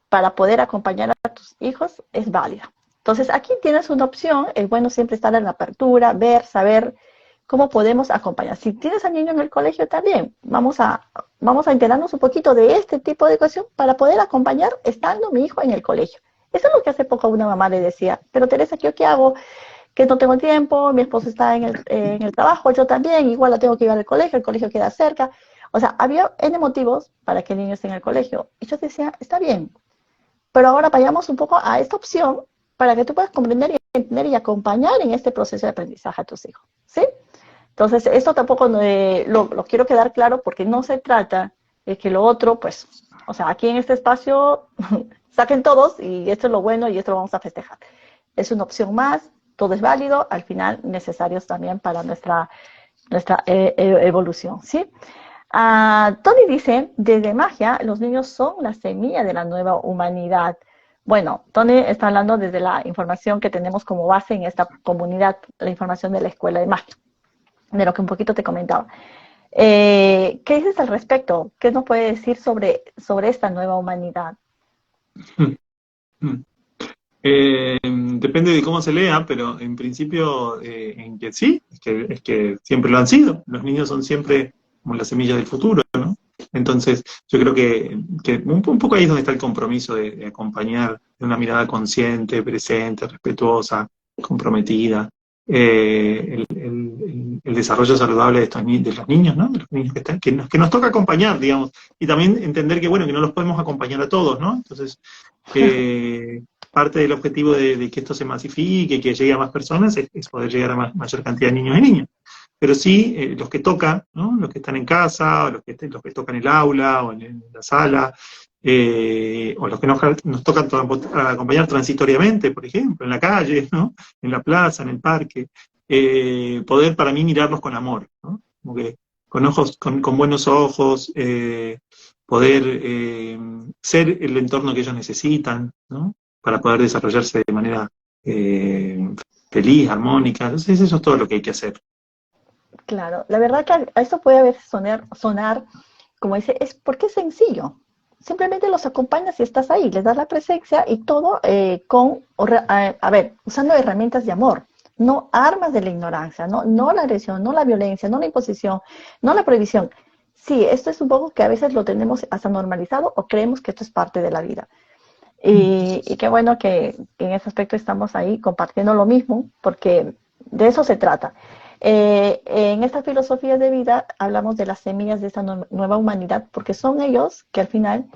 para poder acompañar a tus hijos es válida. Entonces, aquí tienes una opción, es bueno siempre estar en la apertura, ver, saber cómo podemos acompañar. Si tienes al niño en el colegio también, vamos a enterarnos un poquito de este tipo de educación para poder acompañar estando mi hijo en el colegio. Eso es lo que hace poco una mamá le decía, pero Teresa, ¿yo qué hago? Que no tengo tiempo, mi esposo está en el trabajo, yo también, igual la tengo que llevar al colegio, el colegio queda cerca. O sea, había N motivos para que el niño esté en el colegio. Y yo decía, está bien, pero ahora vayamos un poco a esta opción para que tú puedas comprender y entender y acompañar en este proceso de aprendizaje a tus hijos, ¿sí? Entonces, esto tampoco lo quiero quedar claro porque no se trata de que lo otro, pues, o sea, aquí en este espacio saquen todos y esto es lo bueno y esto lo vamos a festejar. Es una opción más, todo es válido, al final necesarios también para nuestra evolución, ¿sí? Tony dice, desde magia, los niños son la semilla de la nueva humanidad. Bueno, Tony está hablando desde la información que tenemos como base en esta comunidad, la información de la escuela de magia, de lo que un poquito te comentaba. ¿Qué dices al respecto? ¿Qué nos puede decir sobre esta nueva humanidad? Depende de cómo se lea, pero en principio en que sí, es que siempre lo han sido. Los niños son siempre como la semilla del futuro, ¿no? Entonces, yo creo que un poco ahí es donde está el compromiso de acompañar de una mirada consciente, presente, respetuosa, comprometida, el desarrollo saludable de de los niños, ¿no? De los niños que nos toca acompañar, digamos, y también entender que, bueno, que no los podemos acompañar a todos, ¿no? Entonces, parte del objetivo de que esto se masifique y que llegue a más personas es poder llegar a mayor cantidad de niños y niñas. Pero sí, los que tocan, ¿no? Los que están en casa, o los que tocan en el aula, o en la sala, o los que nos tocan acompañar transitoriamente, por ejemplo, en la calle, ¿no? En la plaza, en el parque, poder para mí mirarlos con amor, ¿no? Como que con ojos, con buenos ojos, poder ser el entorno que ellos necesitan, ¿no? Para poder desarrollarse de manera feliz, armónica. Entonces eso es todo lo que hay que hacer. Claro, la verdad que a esto puede a veces sonar como dice, es porque es sencillo. Simplemente los acompañas y estás ahí, les das la presencia y todo a ver, usando herramientas de amor, no armas de la ignorancia, no la agresión, no la violencia, no la imposición, no la prohibición. Sí, esto es un poco que a veces lo tenemos hasta normalizado o creemos que esto es parte de la vida. Y qué bueno que en ese aspecto estamos ahí compartiendo lo mismo, porque de eso se trata. En esta filosofía de vida hablamos de las semillas de esta nueva humanidad, porque son ellos que al final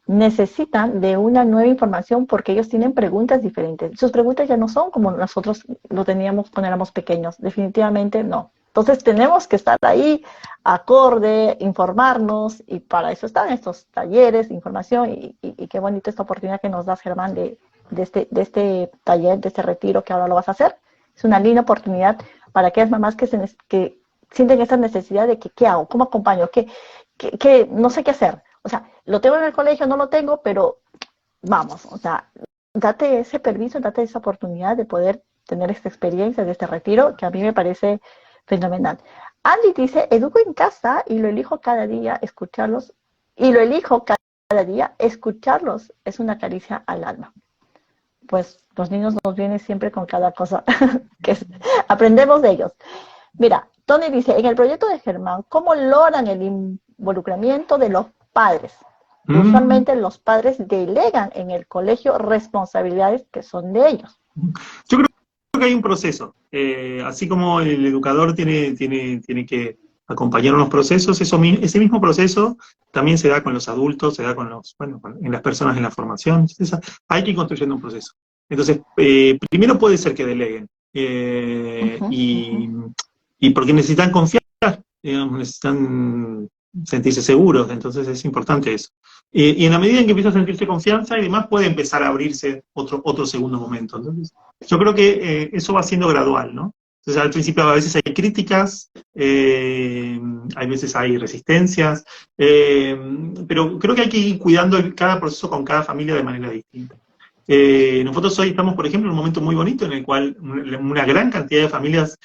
necesitan de una nueva información porque ellos tienen preguntas diferentes. Sus preguntas ya no son como nosotros lo teníamos cuando éramos pequeños, definitivamente no. Entonces tenemos que estar ahí, acorde, informarnos, y para eso están estos talleres, información, y qué bonita esta oportunidad que nos das, Germán, de este taller, de este retiro que ahora lo vas a hacer. Es una linda oportunidad para aquellas mamás que sienten esa necesidad de que, ¿qué hago? ¿Cómo acompaño? ¿Qué no sé qué hacer? O sea, lo tengo en el colegio, no lo tengo, pero vamos, o sea, date ese permiso, date esa oportunidad de poder tener esta experiencia de este retiro, que a mí me parece fenomenal. Andy dice, educo en casa y lo elijo cada día escucharlos, y lo elijo cada día escucharlos, es una caricia al alma. Pues los niños nos vienen siempre con cada cosa aprendemos de ellos. Mira, Tony dice, en el proyecto de Germán, ¿cómo logran el involucramiento de los padres? Mm. Usualmente los padres delegan en el colegio responsabilidades que son de ellos. Yo creo que hay un proceso. Así como el educador tiene que acompañar unos procesos, ese mismo proceso también se da con los adultos, se da con en las personas en la formación. Entonces, hay que ir construyendo un proceso. Entonces, primero puede ser que deleguen. Ujú, ujú. Y porque necesitan confiar, digamos, necesitan sentirse seguros, entonces es importante eso. Y en la medida en que empieza a sentirse confianza y demás, puede empezar a abrirse otro segundo momento. Entonces, yo creo que eso va siendo gradual, ¿no? Entonces, al principio a veces hay críticas, hay veces hay resistencias, pero creo que hay que ir cuidando cada proceso con cada familia de manera distinta. Nosotros hoy estamos, por ejemplo, en un momento muy bonito en el cual una gran cantidad de familias,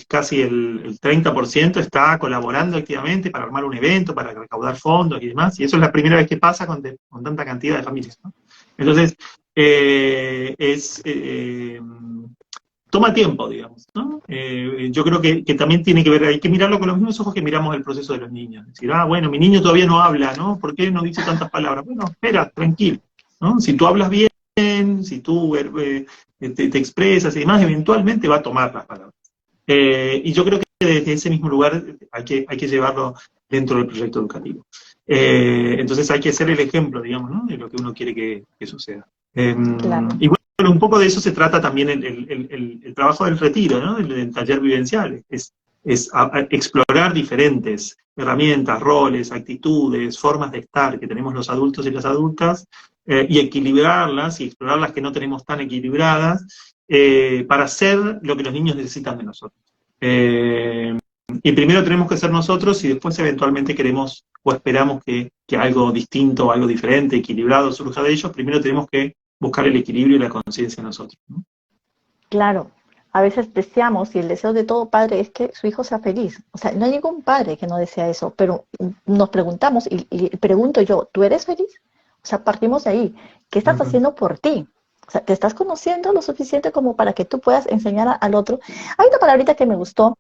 casi el 30%, está colaborando activamente para armar un evento, para recaudar fondos y demás, y eso es la primera vez que pasa con tanta cantidad de familias, ¿no? Entonces, eh, es, eh, toma tiempo, digamos, ¿no? Yo creo que también tiene que ver, hay que mirarlo con los mismos ojos que miramos el proceso de los niños. Decir, bueno, mi niño todavía no habla, ¿no? ¿Por qué no dice tantas palabras? Bueno, espera, tranquilo, ¿no? Si tú hablas bien, si tú te expresas y demás, eventualmente va a tomar las palabras. Y yo creo que desde ese mismo lugar hay que llevarlo dentro del proyecto educativo. Entonces hay que ser el ejemplo, digamos, ¿no? De lo que uno quiere que suceda. Claro. Y bueno, un poco de eso se trata también el trabajo del retiro, ¿no? Del taller vivencial. Es explorar diferentes herramientas, roles, actitudes, formas de estar que tenemos los adultos y las adultas, y equilibrarlas y explorar las que no tenemos tan equilibradas, para hacer lo que los niños necesitan de nosotros. Eh, y primero tenemos que ser nosotros y después eventualmente queremos o esperamos que algo distinto, algo diferente, equilibrado surja de ellos. Primero tenemos que buscar el equilibrio y la conciencia en nosotros, ¿no? Claro, a veces deseamos y el deseo de todo padre es que su hijo sea feliz. O sea, no hay ningún padre que no desea eso, pero nos preguntamos y pregunto yo, ¿tú eres feliz? O sea, partimos de ahí. ¿Qué estás Ujú. haciendo por ti? O sea, ¿te estás conociendo lo suficiente como para que tú puedas enseñar al otro? Hay una palabrita que me gustó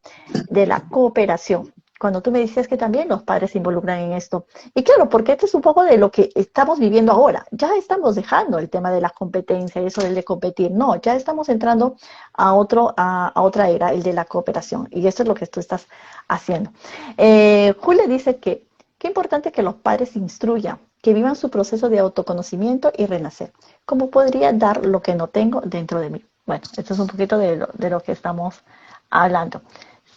de la cooperación. Cuando tú me decías que también los padres se involucran en esto. Y claro, porque esto es un poco de lo que estamos viviendo ahora. Ya estamos dejando el tema de la competencia, eso del de competir. No, ya estamos entrando a otra era, el de la cooperación. Y eso es lo que tú estás haciendo. Julia dice que qué importante que los padres instruyan, que vivan su proceso de autoconocimiento y renacer. ¿Cómo podría dar lo que no tengo dentro de mí? Bueno, esto es un poquito de lo que estamos hablando.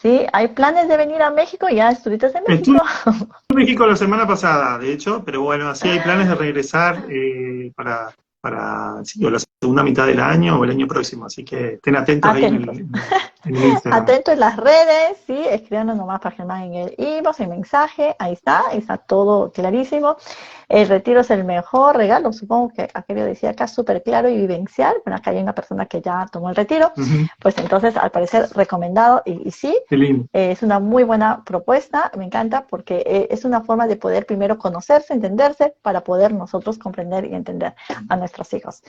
Sí, hay planes de venir a México, ya estuviste en Estuve México. en México la semana pasada, de hecho, pero bueno, así hay planes de regresar sí, o la segunda mitad del año o el año próximo, así que estén atentos ahí Atentos. en el Instagram. Atento en las redes, sí, escríbanos nomás para Germán en el inbox, en mensaje, ahí está todo clarísimo. El retiro es el mejor regalo, supongo que aquello decía acá súper claro y vivencial. Bueno, acá hay una persona que ya tomó el retiro, Ujú. pues entonces al parecer recomendado y sí, Qué lindo. es una muy buena propuesta, me encanta porque es una forma de poder primero conocerse, entenderse, para poder nosotros comprender y entender a nuestros hijos.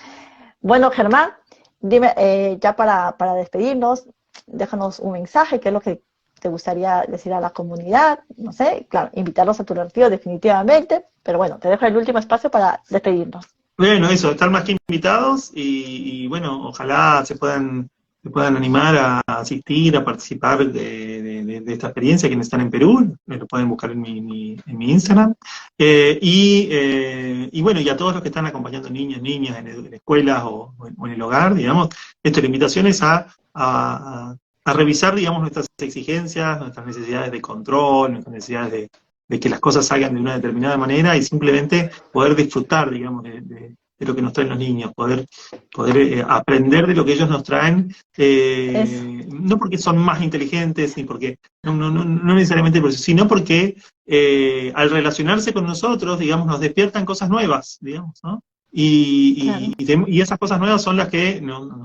Bueno, Germán, dime, ya para despedirnos, déjanos un mensaje, qué es lo que te gustaría decir a la comunidad, no sé, claro, invitarlos a tu retiro definitivamente, pero bueno, te dejo el último espacio para despedirnos. Bueno, eso, están más que invitados y bueno, ojalá se puedan animar a asistir, a participar de esta experiencia, quienes están en Perú, lo pueden buscar en mi Instagram. Y bueno, y a todos los que están acompañando niños, niñas en escuelas o en el hogar, digamos, la invitación es a revisar, digamos, nuestras exigencias, nuestras necesidades de control, nuestras necesidades de que las cosas salgan de una determinada manera y simplemente poder disfrutar, digamos, de lo que nos traen los niños, poder aprender de lo que ellos nos traen, Eso, no porque son más inteligentes, ni porque, no necesariamente por eso, sino porque al relacionarse con nosotros, digamos, nos despiertan cosas nuevas, digamos, ¿no? claro, Y esas cosas nuevas son las que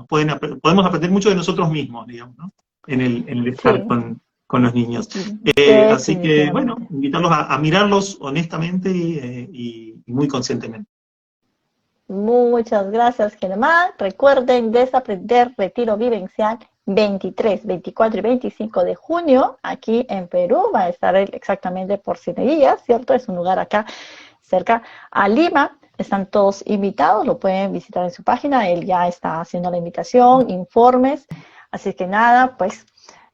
podemos aprender mucho de nosotros mismos, digamos, ¿no? En el estar sí, con los niños. Así que, bueno, definitivamente. invitarlos a mirarlos honestamente y muy conscientemente. Muchas gracias, Germán. Recuerden desaprender retiro vivencial 23, 24 y 25 de junio aquí en Perú. Va a estar exactamente por 7 días, ¿cierto? Es un lugar acá cerca a Lima. Están todos invitados, lo pueden visitar en su página, él ya está haciendo la invitación, informes, así que nada, pues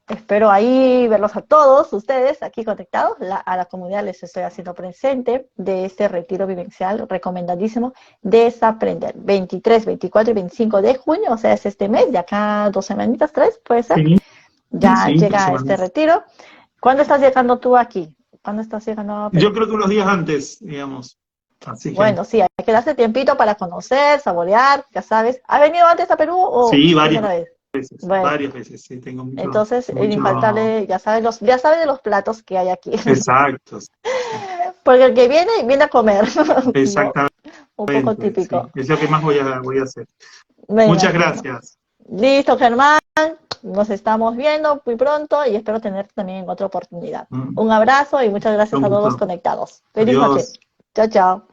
espero ahí verlos a todos ustedes aquí conectados, a la comunidad les estoy haciendo presente de este retiro vivencial recomendadísimo, Desaprender, 23, 24 y 25 de junio, o sea, es este mes, de acá 2 semanitas, 3, puede ser, Sí, ya sí, 2 llega este semanas. retiro. ¿Cuándo estás llegando tú aquí? ¿Cuándo estás llegando a Yo Perú? creo que unos días antes, digamos. Así que Bueno, sí, hay que darse tiempito para conocer, saborear, ya sabes. ¿Ha venido antes a Perú o sí, primera vez? Bueno, varias veces, sí, tengo entonces el mucho, infaltable, ya sabe de los platos que hay aquí. exactos, Porque el que viene, viene a comer, ¿no? exactamente, Un poco sí, típico, es lo que más voy a hacer. me Muchas imagino. gracias, Listo, Germán, nos estamos viendo muy pronto y espero tenerte también en otra oportunidad. un Un abrazo y muchas gracias a todos los gusto, conectados. Feliz noche. adiós. Chao, chao.